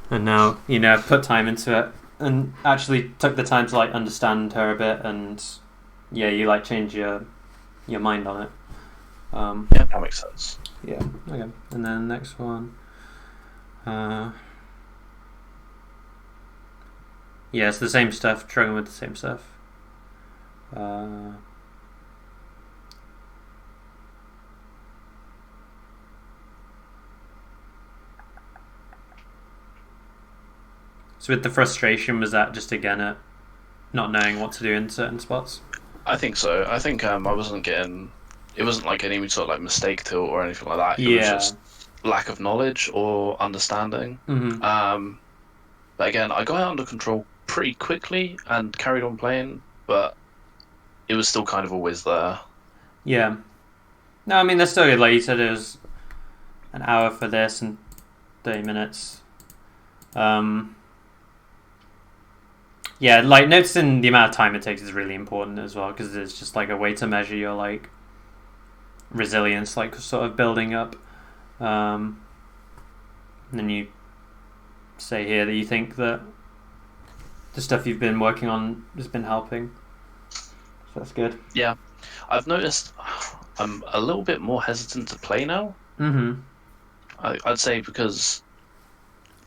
and now I've put time into it and actually took the time to like understand her a bit, and yeah, you like change your mind on it. yeah, that makes sense. Yeah. Okay. And then next one. Uh, yeah, it's the same stuff. Struggling with the same stuff. So with the frustration, was that just again at not knowing what to do in certain spots? I think so. I think I wasn't getting. It wasn't like any sort of like mistake tilt or anything like that. It was Yeah. just lack of knowledge or understanding. Mm-hmm. But again, I got it under control pretty quickly and carried on playing, but it was still kind of always there. Yeah. No, I mean that's still good. Like you said, it was an hour for this and 30 minutes. Um, yeah, like noticing the amount of time it takes is really important as well because it's just like a way to measure your like resilience, like sort of building up. And then you say here that you think that the stuff you've been working on has been helping. So that's good. Yeah, I've noticed I'm a little bit more hesitant to play now. Mm-hmm. I'd say because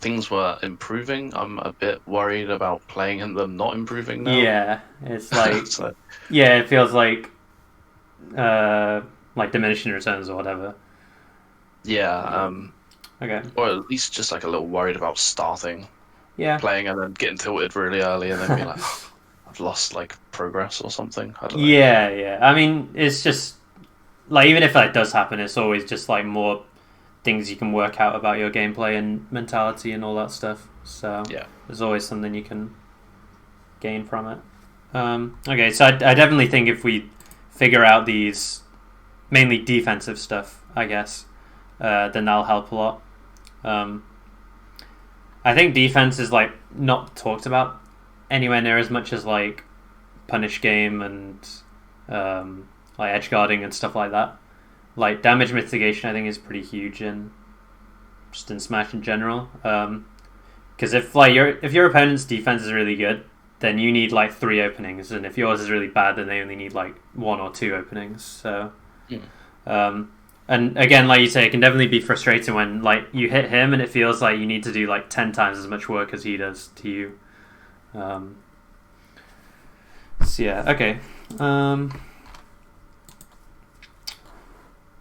things were improving. I'm a bit worried about playing and them not improving now. Yeah, it's like So, yeah, it feels like diminishing returns or whatever. yeah, Okay. or at least just like a little worried about starting Yeah. playing and then getting tilted really early and then being like, "Oh, I've lost like progress or something." I don't know. Yeah, yeah. I mean, it's just like even if that does happen, it's always just like more things you can work out about your gameplay and mentality and all that stuff. So Yeah. there's always something you can gain from it. Okay, so I definitely think if we figure out these mainly defensive stuff, I guess, then that'll help a lot. I think defense is like not talked about anywhere near as much as like punish game and like edge guarding and stuff like that. Like damage mitigation, I think is pretty huge in just in Smash in general. Because if your opponent's defense is really good, then you need like 3 openings, and if yours is really bad, then they only need like 1 or 2 openings. So, and again, like you say, it can definitely be frustrating when like you hit him and it feels like you need to do like 10 times as much work as he does to you. So yeah, okay.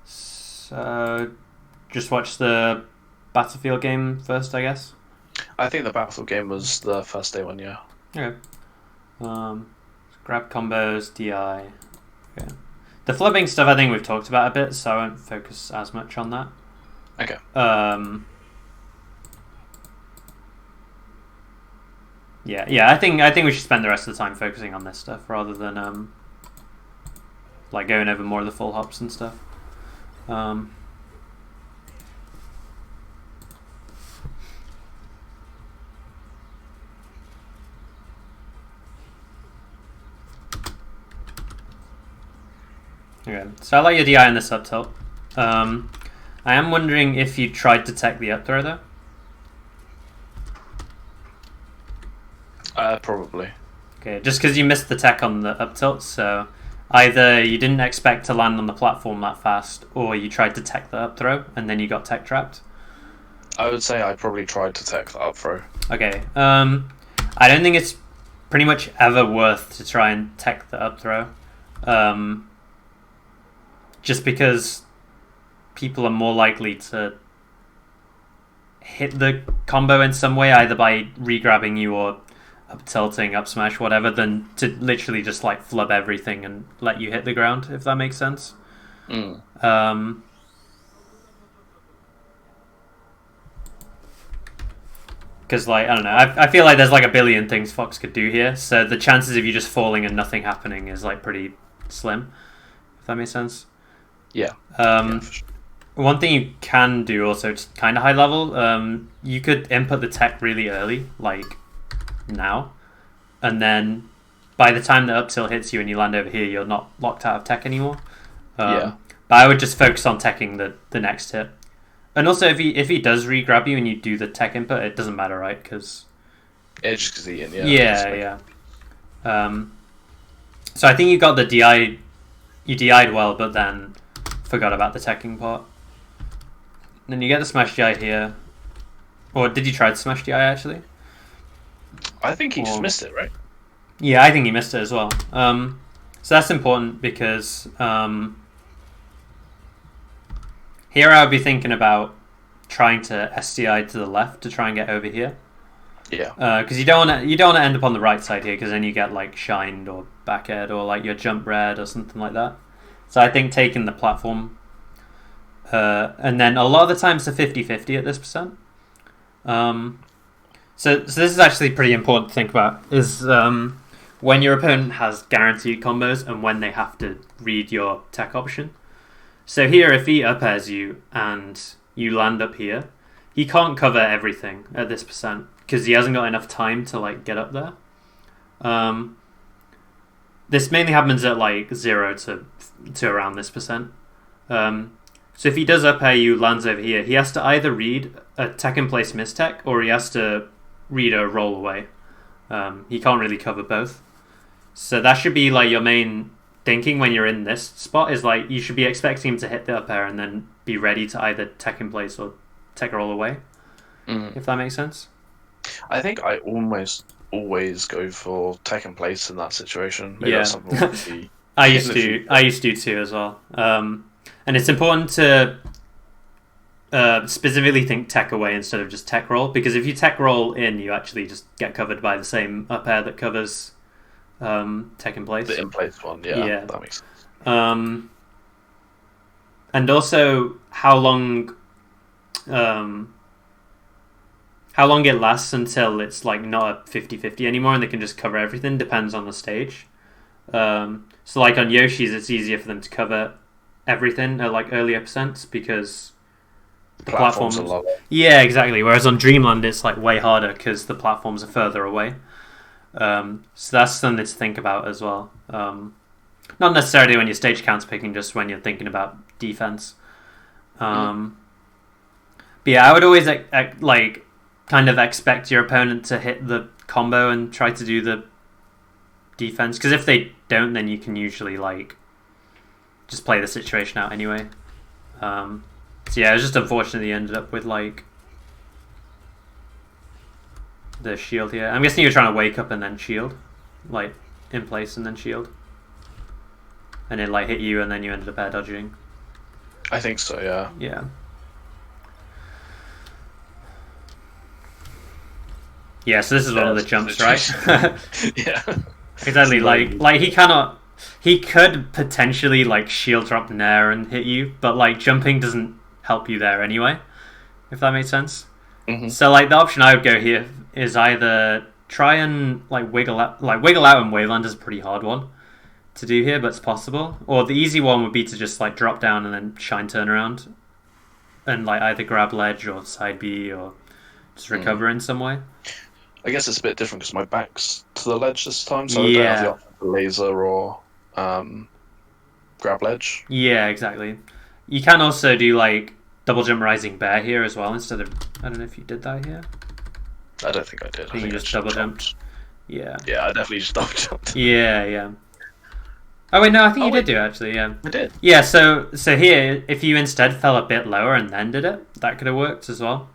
So just watch the Battlefield game first, I guess. I think the Battlefield game was the first day one, yeah. Okay. Grab combos, DI. Okay. The flipping stuff I think we've talked about a bit, so I won't focus as much on that. Okay. Yeah. I think we should spend the rest of the time focusing on this stuff rather than like going over more of the full hops and stuff. Okay, so I like your DI in this up tilt. I am wondering if you tried to tech the up throw though. Probably. Okay, just because you missed the tech on the up tilt, so either you didn't expect to land on the platform that fast, or you tried to tech the up throw and then you got tech trapped. I would say I probably tried to tech the up throw. Okay, I don't think it's pretty much ever worth to try and tech the up throw. Just because people are more likely to hit the combo in some way, either by re-grabbing you or up tilting, up smash, whatever, than to literally just like flub everything and let you hit the ground, if that makes sense. Because like I don't know, I feel like there's like a billion things Fox could do here, so the chances of you just falling and nothing happening is like pretty slim, if that makes sense. Yeah. For sure. One thing you can do also, just kind of high level, you could input the tech really early, like now, and then by the time the up tilt hits you and you land over here, you're not locked out of tech anymore. But I would just focus on teching the next hit. And also, if he does re-grab you and you do the tech input, it doesn't matter, right? Because it's just because Ian, yeah. So I think you got the DI, you DI'd well, but then forgot about the teching part. Then you get the smash DI here, or did you try to smash DI actually? I think he just missed it, right? Yeah, I think he missed it as well. So that's important because here I would be thinking about trying to SDI to the left to try and get over here. Yeah. Because you don't want to end up on the right side here, because then you get like shined or back air or like your jump red or something like that. So I think taking the platform, and then a lot of the time it's a 50-50 at this percent. So this is actually pretty important to think about, is when your opponent has guaranteed combos and when they have to read your tech option. So here, if he up airs you and you land up here, he can't cover everything at this percent because he hasn't got enough time to like get up there. This mainly happens at like 0 to around this percent. So if he does up air you, lands over here, he has to either read a tech in place mistech or he has to read a roll away. He can't really cover both. So that should be like your main thinking when you're in this spot, is like you should be expecting him to hit the up air and then be ready to either tech in place or tech roll away. Mm. if that makes sense. I think I almost always go for tech and place in that situation. Maybe that's Yeah. something we'll see I in used the to. future. I used to too as well. And it's important to specifically think tech away instead of just tech roll, because if you tech roll in, you actually just get covered by the same up air that covers tech in place. The in place one, yeah, Yeah. that makes sense. And also um, how long it lasts until it's like not a 50-50 anymore and they can just cover everything depends on the stage. So like on Yoshi's, it's easier for them to cover everything at like earlier percents because the platforms. A lot. Yeah, exactly. Whereas on Dreamland, it's like way harder because the platforms are further away. So that's something to think about as well. Not necessarily when you're stage counts picking, just when you're thinking about defense. But yeah, I would always like kind of expect your opponent to hit the combo and try to do the defense, because if they don't, then you can usually like just play the situation out anyway. So yeah, it was just unfortunate he ended up with like the shield here. I'm guessing you're trying to wake up and then shield, like in place and then shield, and it like hit you and then you ended up air dodging. I think so, yeah. Yeah. Yeah, so this is one of the jumps, right? Yeah. Exactly. Like he could potentially like shield drop Nair and hit you, but like jumping doesn't help you there anyway, if that makes sense. Mm-hmm. So like the option I would go here is either try and like wiggle out and Wayland is a pretty hard one to do here, but it's possible. Or the easy one would be to just like drop down and then shine turnaround and like either grab ledge or side B or just recover in some way. I guess it's a bit different because my back's to the ledge this time, so I don't have the option for laser or grab ledge. Yeah, exactly. You can also do like double jump rising bear here as well instead of, I don't know if you did that here. I don't think I did. I think you just double jumped. Yeah. Yeah, I definitely just double jumped. Yeah. Oh wait, no, I think you did do it actually. Yeah. I did. Yeah. So here, if you instead fell a bit lower and then did it, that could have worked as well.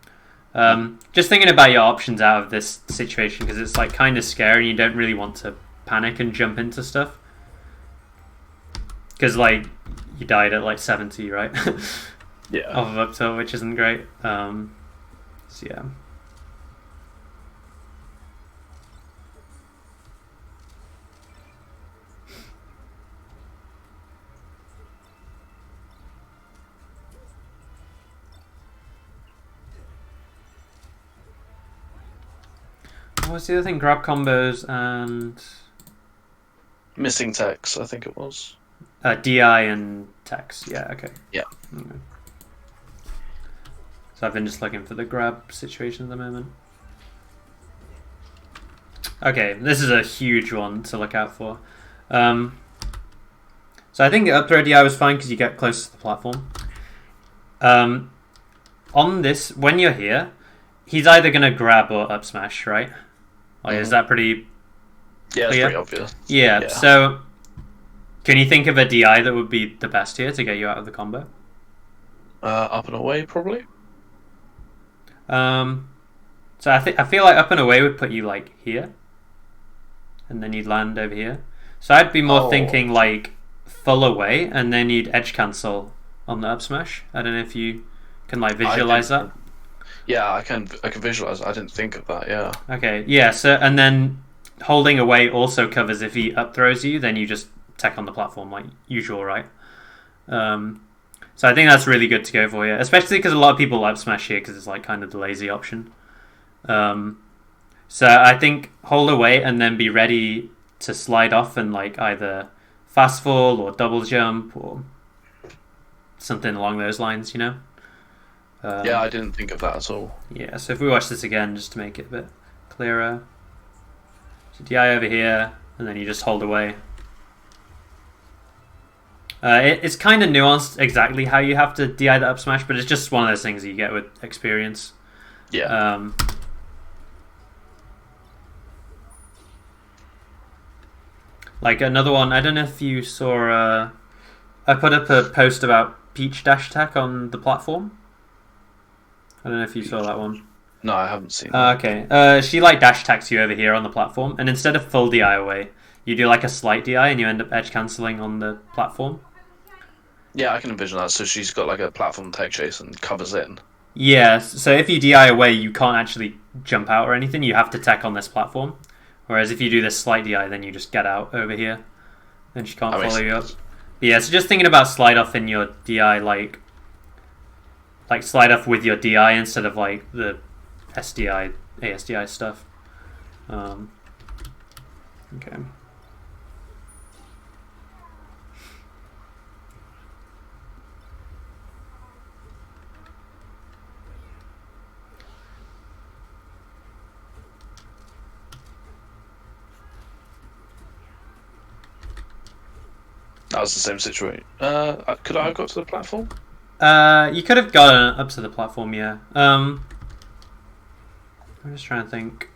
Just thinking about your options out of this situation, because it's like kind of scary. You don't really want to panic and jump into stuff, because like you died at like 70, right? Yeah. Off of up tilt, which isn't great. So yeah. What's the other thing? Grab combos and missing techs, I think it was. DI and techs. Yeah. Okay. Yeah. Okay. So I've been just looking for the grab situation at the moment. Okay, this is a huge one to look out for. So I think up throw DI was fine because you get close to the platform. On this, when you're here, he's either going to grab or up smash, right? Like, is that pretty clear? It's pretty obvious. Yeah, so can you think of a DI that would be the best here to get you out of the combo? Up and away, probably. So I feel like up and away would put you like here, and then you'd land over here. So I'd be more thinking like full away, and then you'd edge cancel on the up smash. I don't know if you can like visualize that. Yeah, I can visualize. I didn't think of that. Yeah. Okay. Yeah. So and then holding away also covers if he up throws you, then you just tech on the platform like usual, right? So I think that's really good to go for here, especially because a lot of people up smash here because it's like kind of the lazy option. So I think hold away and then be ready to slide off and like either fast fall or double jump or something along those lines, you know? Yeah, I didn't think of that at all. Yeah, so if we watch this again, just to make it a bit clearer. So DI over here, and then you just hold away. It's kind of nuanced exactly how you have to DI the up smash, but it's just one of those things that you get with experience. Yeah. Like another one, I don't know if you saw. I put up a post about Peach dash attack on the platform. I don't know if you saw that one. No, I haven't seen that. Okay. She like dash attacks you over here on the platform, and instead of full DI away, you do like a slight DI, and you end up edge cancelling on the platform. Yeah, I can envision that. So she's got like a platform tech chase and covers in. Yeah. So if you DI away, you can't actually jump out or anything. You have to tech on this platform. Whereas if you do this slight DI, then you just get out over here, and she can't follow you up. But yeah. So just thinking about slide off in your DI, like slide off with your DI instead of like the SDI, ASDI stuff. Okay. That was the same situation. Could I have got to the platform? You could have gotten up to the platform, yeah. I'm just trying to think.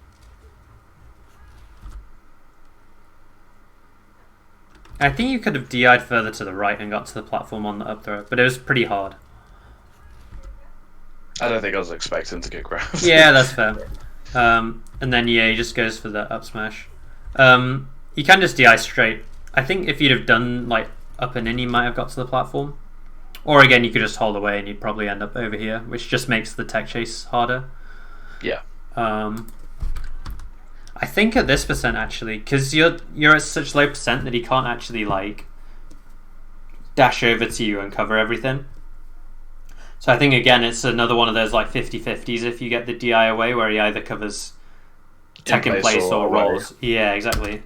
I think you could have DI'd further to the right and got to the platform on the up throw, but it was pretty hard. I don't think I was expecting to get grabbed. Yeah, that's fair. And then yeah, he just goes for the up smash. You can just DI straight. I think if you'd have done like up and in, you might have got to the platform. Or again, you could just hold away and you'd probably end up over here, which just makes the tech chase harder. Yeah. I think at this percent actually, because you're at such low percent that he can't actually like dash over to you and cover everything. So I think again it's another one of those like 50-50s if you get the DI away where he either covers tech in place or rolls. Yeah, exactly.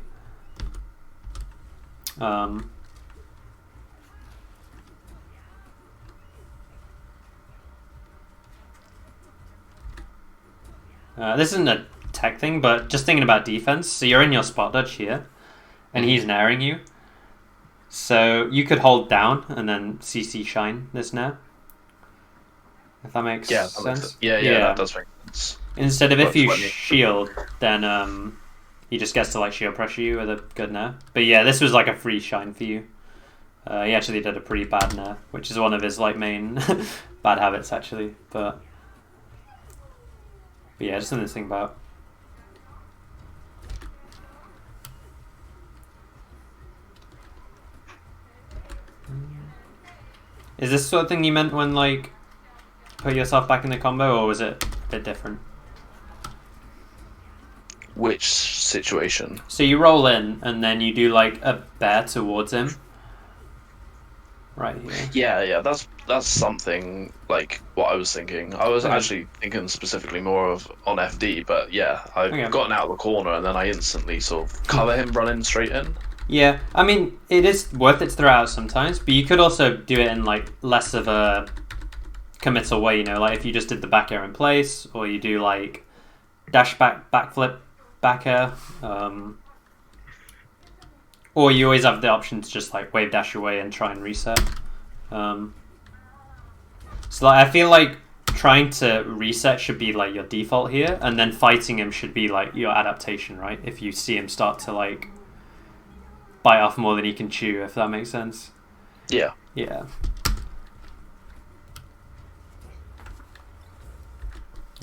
This isn't a tech thing, but just thinking about defense. So you're in your spot dodge here, and he's nairing you. So you could hold down and then CC shine this nair. If that makes sense. Yeah, that does make sense. Instead of if you shield, then he just gets to like shield pressure you with a good nair. But yeah, this was like a free shine for you. He actually did a pretty bad nair, which is one of his like main bad habits actually. But yeah, just something to think about. Is this sort of thing you meant when like put yourself back in the combo, or was it a bit different? Which situation? So you roll in and then you do like a bear towards him. Right here. Yeah, that's something like what I was thinking. I was actually thinking specifically more of on FD, but yeah, I've gotten out of the corner and then I instantly sort of cover him running straight in. Yeah, I mean, it is worth it to throw out sometimes, but you could also do it in like less of a committal way, you know, like if you just did the back air in place, or you do like dash backflip back air, or you always have the option to just like wave dash away and try and reset. So like, I feel like trying to reset should be like your default here, and then fighting him should be like your adaptation, right? If you see him start to like bite off more than he can chew, if that makes sense. Yeah. Yeah.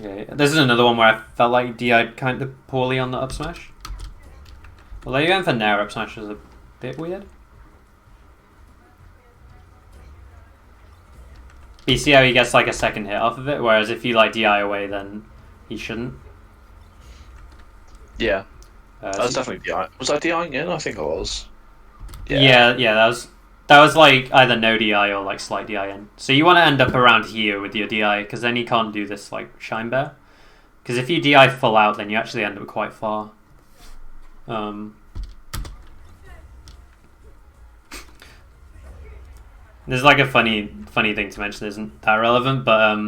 Okay, this is another one where I felt like DI'd kind of poorly on the up smash. Although going for nair up smash was a bit weird. But you see how he gets like a second hit off of it, whereas if you like DI away, then he shouldn't. Yeah. That was definitely DI. Was I DIing in? I think I was. Yeah, that was like either no DI or like slight DI in. So you want to end up around here with your DI, because then you can't do this like shine bear. Because if you DI full out, then you actually end up quite far. There's like a funny thing to mention, isn't that relevant, but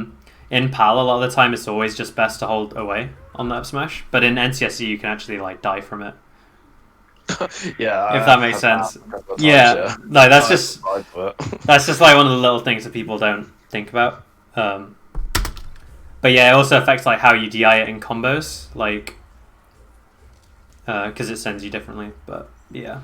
in PAL a lot of the time it's always just best to hold away on the up smash, but in NCSE you can actually like die from it. Yeah, if that makes sense. Yeah, no, that's just like one of the little things that people don't think about. But yeah, it also affects like how you DI it in combos, like because it sends you differently. But yeah.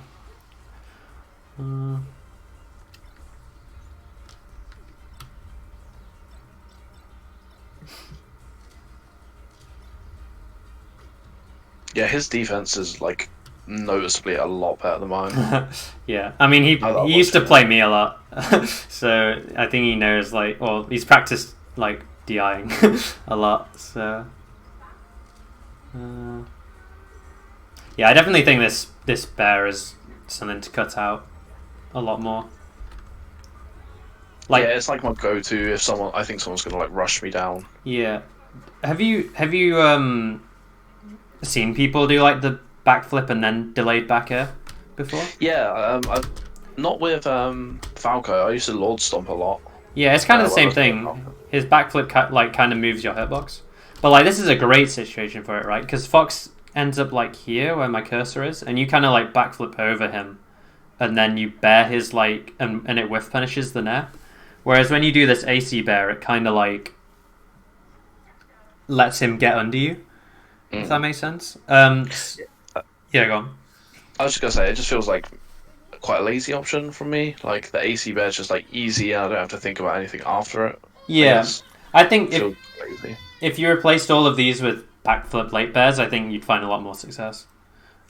Yeah, his defense is like noticeably a lot better than mine. Yeah, I mean I love he used to watching play him. me a lot, so I think he knows like, well, he's practiced like DIing a lot. So uh, yeah, I definitely think this bear is something to cut out a lot more. Yeah, Like, it's like my go-to if I think someone's gonna like rush me down. yeah, have you seen people do like the backflip and then delayed back air before? Yeah, not with Falco. I used to Lord Stomp a lot. Yeah, it's kind of the When I same was playing thing. Falco. His backflip kind of moves your hitbox, but like this is a great situation for it, right? Because Fox ends up like here where my cursor is, and you kind of like backflip over him, and then you bear his like, and it whiff punishes the nair. Whereas when you do this AC bear, it kind of like lets him get under you. If that makes sense. Yeah, go on. I was just gonna say it just feels like quite a lazy option from me. Like the AC bear is just like easy, and I don't have to think about anything after it. I Yeah, guess I think feels lazy. if you replaced all of these with backflip late bears, I think you'd find a lot more success.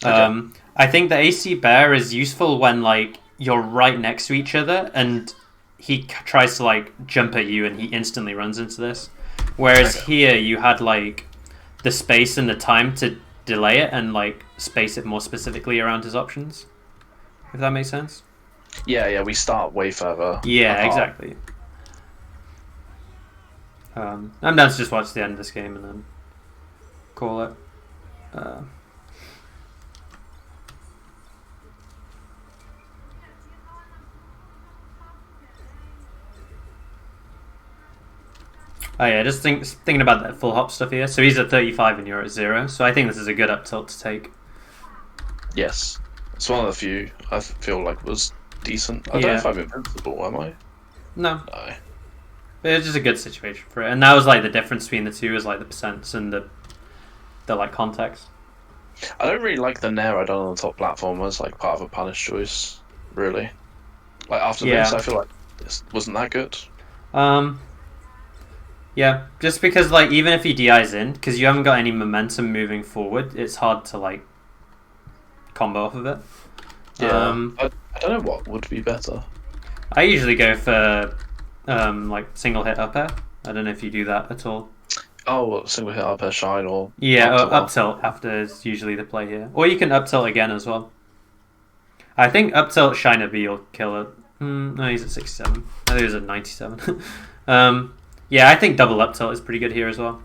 Okay. I think the AC bear is useful when like you're right next to each other and he tries to like jump at you and he instantly runs into this. Whereas Okay. here you had like the space and the time to delay it and like space it more specifically around his options. If that makes sense. Yeah, we start way further. Yeah, apart. exactly. I'm down to just watch the end of this game and then call it. Oh yeah, just thinking about that full hop stuff here. So he's at 35 and you're at 0. So I think this is a good up tilt to take. Yes, it's one of the few I feel like was decent. I don't know Yeah. if I'm invincible, am I? No, No. but it's just a good situation for it. And that was like the difference between the two is like the percents and the like context. I don't really like the Nair I done on the top platform as like part of a punish choice, really. Like after this, Yeah. I feel like this wasn't that good. Yeah, just because like even if he DIs in, because you haven't got any momentum moving forward, it's hard to like combo off of it. Yeah, I don't know what would be better. I usually go for like single hit up air. I don't know if you do that at all. Oh, well, single hit up air shine or Yeah, up up tilt after is usually the play here, or you can up tilt again as well. I think up tilt Shiner B will kill it. No, he's at 67. I think he was at 97. Yeah, I think double up tilt is pretty good here as well.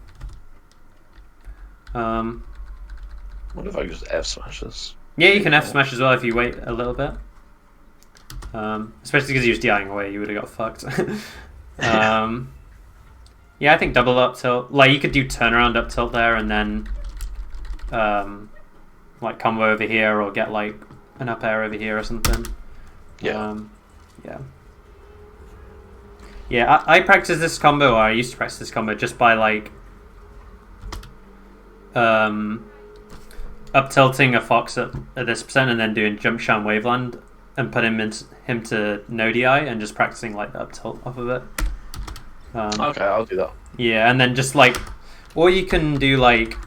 What if I just F smashes? Yeah, you can F smash as well if you wait a little bit. Especially because he was DIing away, you would have got fucked. Yeah, I think double up tilt. Like you could do turnaround up tilt there and then like combo over here or get like an up air over here or something. Yeah. Yeah. Yeah, I practice this combo, or I used to practice this combo just by like up tilting a Fox at this percent and then doing jump shine waveland and put him to no DI and just practicing like the up tilt off of it. Okay, I'll do that. Yeah, and then just like, or you can do like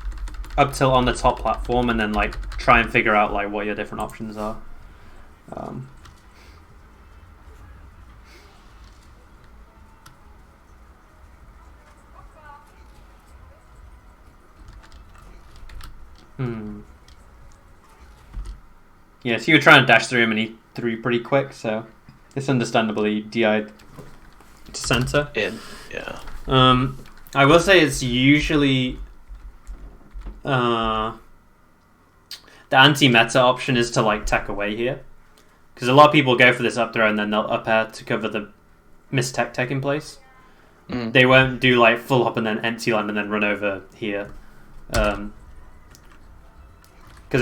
up tilt on the top platform and then like try and figure out like what your different options are. Yeah, so you were trying to dash through him and he threw pretty quick, so it's understandably DI'd to center. Yeah. I will say it's usually the anti-meta option is to like tech away here, because a lot of people go for this up throw and then they'll up air to cover the missed tech in place. They won't do like full hop and then empty land and then run over here. Because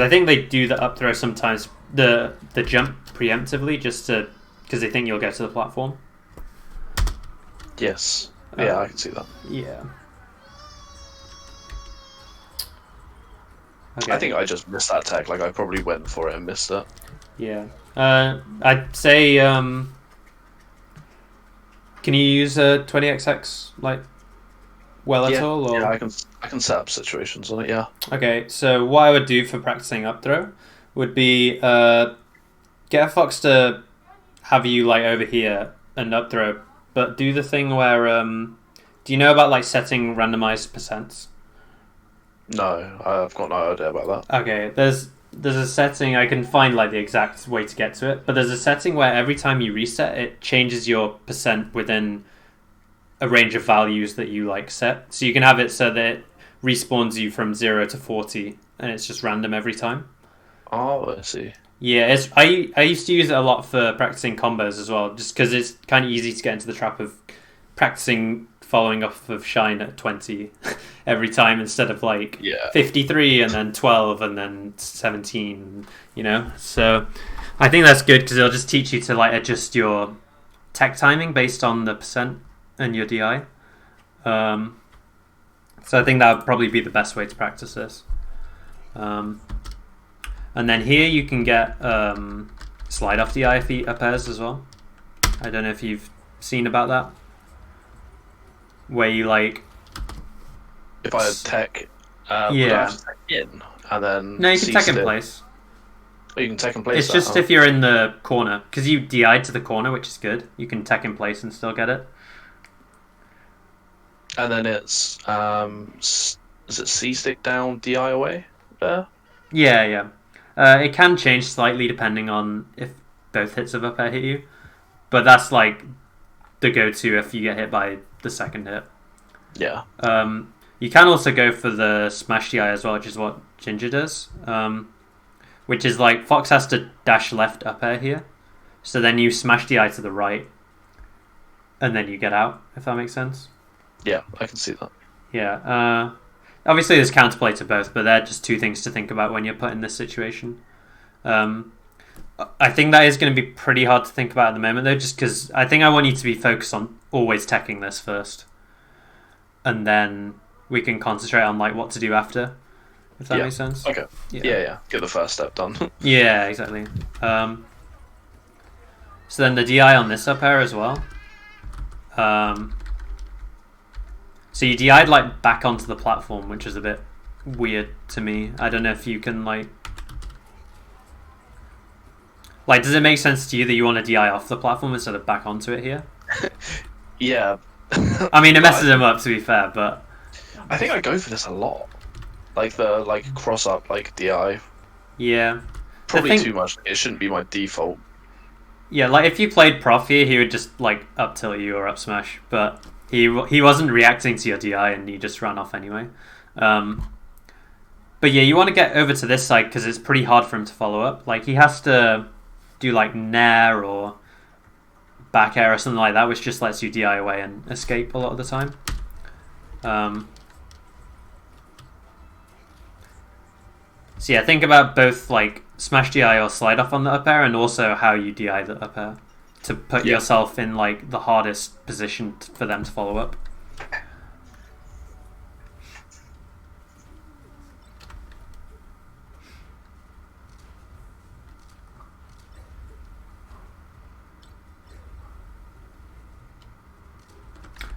I think they do the up throw sometimes, the jump preemptively, just to because they think you'll get to the platform. Yes. Yeah, I can see that. Yeah. Okay. I think I just missed that tech. Like I probably went for it and missed it. Yeah. I'd say. Can you use a 20xx like well at all? Or? Yeah, I can set up situations on it. Yeah. Okay, so what I would do for practicing up throw would be get a fox to have you like over here and up throw, but do the thing where do you know about like setting randomized percents? No, I've got no idea about that. Okay, there's a setting I can find like the exact way to get to it, but there's a setting where every time you reset, it changes your percent within a range of values that you like set. So you can have it so that it respawns you from 0 to 40, and it's just random every time. Oh, I see. Yeah, I used to use it a lot for practicing combos as well, just because it's kind of easy to get into the trap of practicing following off of Shine at 20 every time instead of like Yeah. 53 and then 12 and then 17, you know? So I think that's good because it'll just teach you to like adjust your tech timing based on the percent and your DI. So I think that would probably be the best way to practice this. And then here you can get slide off DI if he up-airs as well. I don't know if you've seen about that. Where you like... If I had tech, would I Yeah. have to tech in and then No, you can tech in it? place. Oh, you can tech in place. It's that, just huh? if you're in the corner. Because you DI'd to the corner, which is good. You can tech in place and still get it. And then it's is it C stick down, DI away there? Yeah, yeah. It can change slightly depending on if both hits of up-air hit you. But that's like the go-to if you get hit by the second hit. Yeah. You can also go for the smash DI as well, which is what Ginger does. Which is like Fox has to dash left up air here. So then you smash DI to the right. And then you get out, if that makes sense. Yeah, I can see that. Yeah. Obviously there's counterplay to both, but they're just two things to think about when you're put in this situation. I think that is going to be pretty hard to think about at the moment, though, just because I think I want you to be focused on always teching this first. And then we can concentrate on like what to do after, if that makes sense. Okay. Yeah. Get the first step done. Yeah, exactly. So then the DI on this up air as well. So you DI'd like back onto the platform, which is a bit weird to me. I don't know if you can like does it make sense to you that you want to DI off the platform instead of back onto it here? Yeah. I mean, it messes him up, to be fair, but I think I go for this a lot. Like the cross up DI. yeah. Probably too much. It shouldn't be my default. Yeah, like if you played Prof here, he would just like up tilt you or up smash, but he wasn't reacting to your DI and he just ran off anyway. But yeah, you want to get over to this side because it's pretty hard for him to follow up. Like he has to do like Nair or back air or something like that, which just lets you DI away and escape a lot of the time. So yeah, think about both like smash DI or slide off on the up air and also how you DI the up air to put yourself in like the hardest position for them to follow up.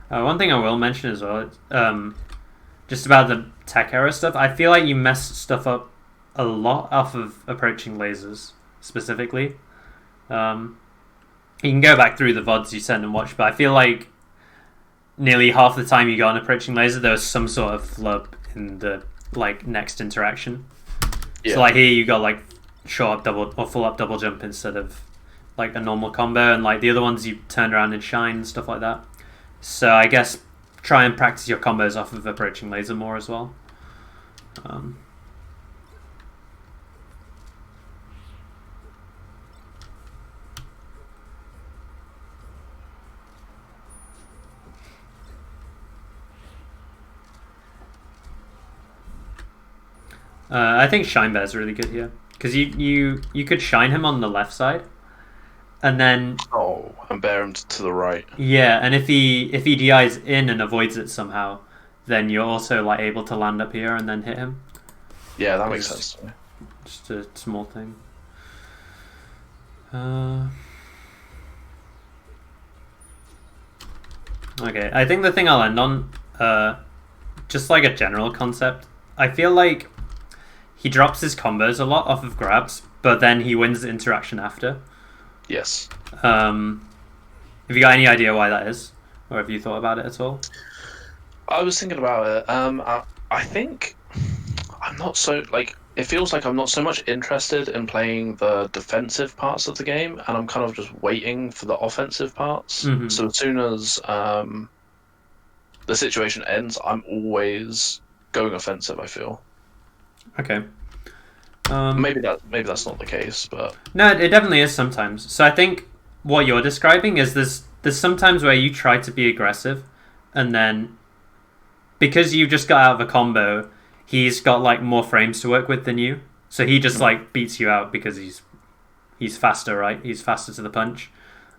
One thing I will mention as well, just about the tech error stuff, I feel like you mess stuff up a lot off of approaching lasers, specifically. You can go back through the VODs you send and watch, but I feel like nearly half the time you go on approaching laser, there was some sort of flub in the like next interaction. Yeah. So like here you got like short up double or full up double jump instead of like a normal combo, and like the other ones you turn around and shine and stuff like that. So I guess try and practice your combos off of approaching laser more as well. I think Shine Bear's really good here because you could shine him on the left side, and then and bear him to the right. Yeah, and if he DIs in and avoids it somehow, then you're also like able to land up here and then hit him. Yeah, that makes sense. Just a small thing. Okay, I think the thing I'll end on just like a general concept, I feel like he drops his combos a lot off of grabs, but then he wins the interaction after. Yes. Have you got any idea why that is? Or have you thought about it at all? I was thinking about it. I think I'm not so like. It feels like I'm not so much interested in playing the defensive parts of the game, and I'm kind of just waiting for the offensive parts. Mhm. So as soon as the situation ends, I'm always going offensive. I feel Okay. maybe that's not the case, but No, it definitely is sometimes. So I think what you're describing is there's sometimes where you try to be aggressive, and then because you've just got out of a combo, he's got like more frames to work with than you. So he just like beats you out because he's faster, right? He's faster to the punch.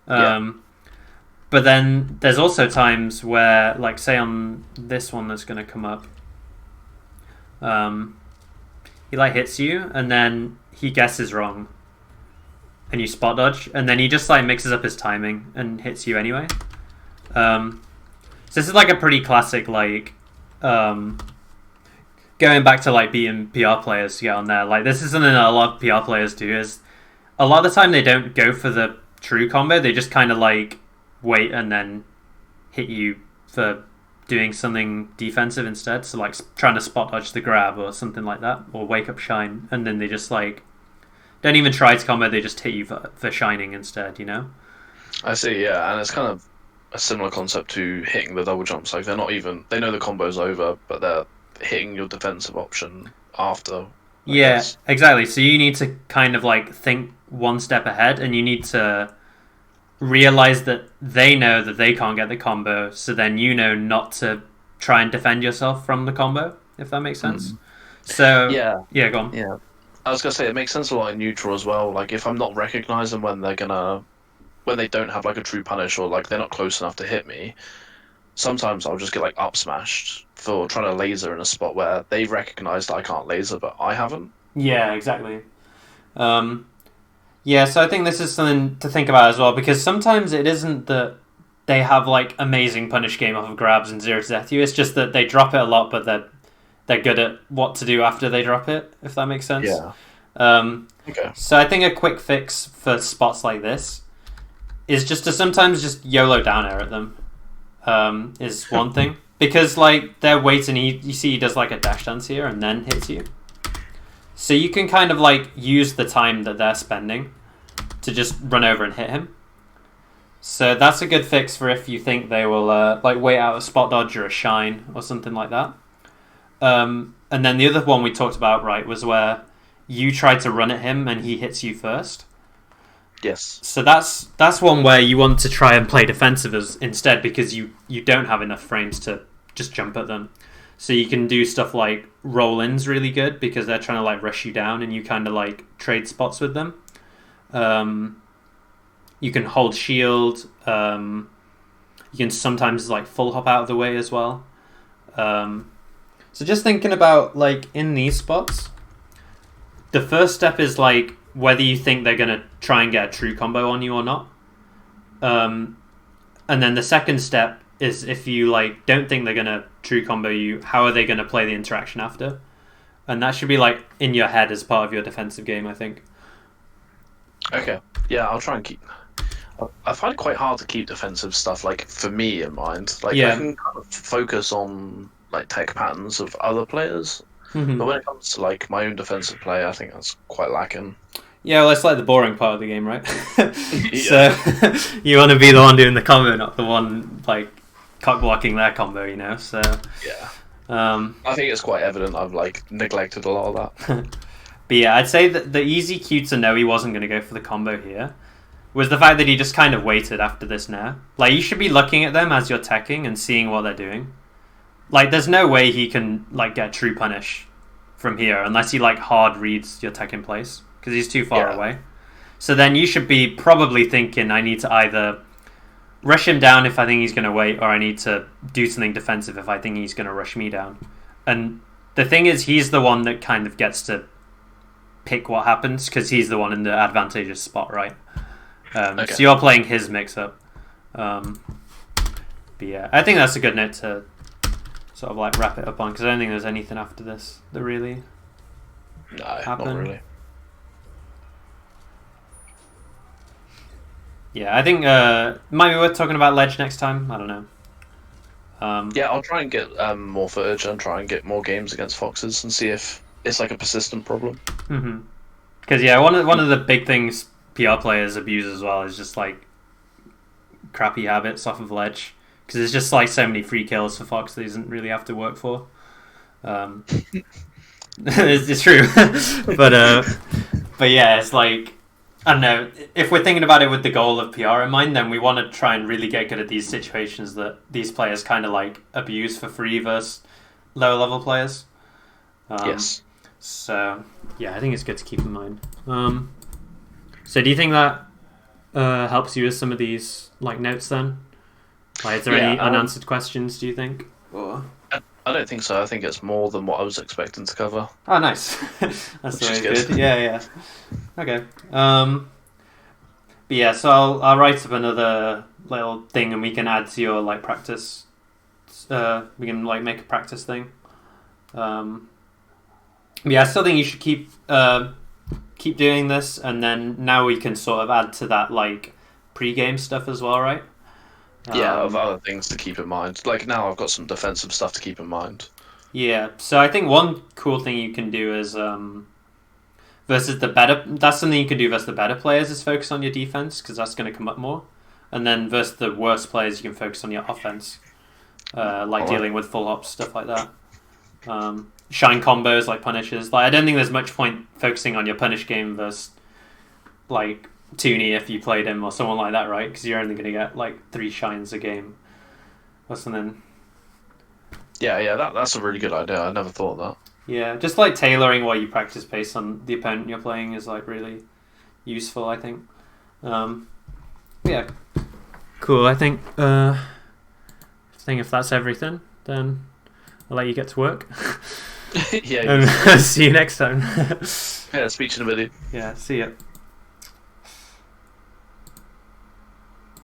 But then there's also times where, like, say on this one that's going to come up, he like hits you and then he guesses wrong, and you spot dodge, and then he just like mixes up his timing and hits you anyway. So this is like a pretty classic like going back to like beating PR players to get on there. Like this is something that a lot of PR players do. Is a lot of the time they don't go for the true combo. They just kind of like wait and then hit you for doing something defensive instead. So like trying to spot dodge the grab or something like that, or wake up shine, and then they just like don't even try to combo. They just hit you for shining instead. You know. I see. Yeah, and it's kind of a similar concept to hitting the double jumps. Like they know the combo's over, but they're hitting your defensive option after. Yeah, exactly. So you need to kind of like think one step ahead, and you need to realize that they know that they can't get the combo, so then you know not to try and defend yourself from the combo, if that makes sense. So yeah, go on. Yeah, I was gonna say it makes sense a lot in neutral as well. Like if I'm not recognizing when they don't have like a true punish, or like they're not close enough to hit me, sometimes I'll just get like up smashed for trying to laser in a spot where they've recognized I can't laser, but I haven't. Yeah, exactly. Yeah, so I think this is something to think about as well, because sometimes it isn't that they have like amazing punish game off of grabs and zero to death you. It's just that they drop it a lot, but they're good at what to do after they drop it, if that makes sense. Yeah. Okay. So I think a quick fix for spots like this is just to sometimes just YOLO down air at them. Is one thing, because like they're waiting. You see he does like a dash dance here and then hits you. So you can kind of like use the time that they're spending to just run over and hit him. So that's a good fix for if you think they will like wait out a spot dodge or a shine or something like that. And then the other one we talked about, right, was where you try to run at him and he hits you first. Yes. So that's one where you want to try and play defensive instead, because you don't have enough frames to just jump at them. So you can do stuff like roll-ins really good, because they're trying to like rush you down and you kind of like trade spots with them. You can hold shield. You can sometimes like full hop out of the way as well. So just thinking about like in these spots, the first step is like whether you think they're going to try and get a true combo on you or not. And then the second step is if you like don't think they're going to true combo you, how are they going to play the interaction after? And that should be like in your head as part of your defensive game, I think. Okay. Yeah, I'll try and keep... I find it quite hard to keep defensive stuff, like, for me in mind. Like, I can kind of focus on, like, tech patterns of other players. Mm-hmm. But when it comes to, like, my own defensive play, I think that's quite lacking. Yeah, well, it's like the boring part of the game, right? So you want to be the one doing the combo, not the one, like, cock blocking their combo, you know? So yeah. I think it's quite evident I've, like, neglected a lot of that. But yeah, I'd say that the easy cue to know he wasn't going to go for the combo here was the fact that he just kind of waited after this nair. Like, you should be looking at them as you're teching and seeing what they're doing. Like, there's no way he can, like, get true punish from here unless he, like, hard reads your tech in place, because he's too far away. So then you should be probably thinking, I need to either rush him down if I think he's going to wait, or I need to do something defensive if I think he's going to rush me down. And the thing is, he's the one that kind of gets to pick what happens, because he's the one in the advantageous spot, right? So you're playing his mix-up. But yeah, I think that's a good note to sort of like wrap it up on, because I don't think there's anything after this that really happened. Not really. Yeah, I think it might be worth talking about Ledge next time. I don't know. Yeah, I'll try and get more footage and try and get more games against Foxes and see if it's like a persistent problem. Because yeah, one of the big things PR players abuse as well is just like crappy habits off of Ledge, because there's just like so many free kills for Fox that he doesn't really have to work for. It's true, but yeah, it's like, I don't know, if we're thinking about it with the goal of PR in mind, then we want to try and really get good at these situations that these players kind of like abuse for free versus lower level players. Yes. So yeah, I think it's good to keep in mind. So do you think that helps you with some of these like notes then? Like, is there any unanswered questions, do you think? Or... I don't think so. I think it's more than what I was expecting to cover. Oh, nice. That's very good. Yeah. Okay. But yeah, so I'll write up another little thing, and we can add to your like practice. We can like make a practice thing. Yeah, I still think you should keep doing this, and then now we can sort of add to that like pre-game stuff as well, right? Yeah, of other things to keep in mind. Like now I've got some defensive stuff to keep in mind. Yeah, so I think one cool thing you can do is versus the better. That's something you can do versus the better players is focus on your defense, because that's going to come up more. And then versus the worst players, you can focus on your offense, dealing with full ops, stuff like that. Shine combos like punishes. Like I don't think there's much point focusing on your punish game versus like Tooney if you played him or someone like that, right? Because you're only going to get like 3 shines a game or something. Yeah, that's a really good idea. I never thought of that. Yeah, just like tailoring what you practice based on the opponent you're playing is like really useful, I think. Yeah, cool. I think if that's everything, then I'll let you get to work. Yeah. And see you next time. Yeah, speak to you in a minute. Yeah, see ya.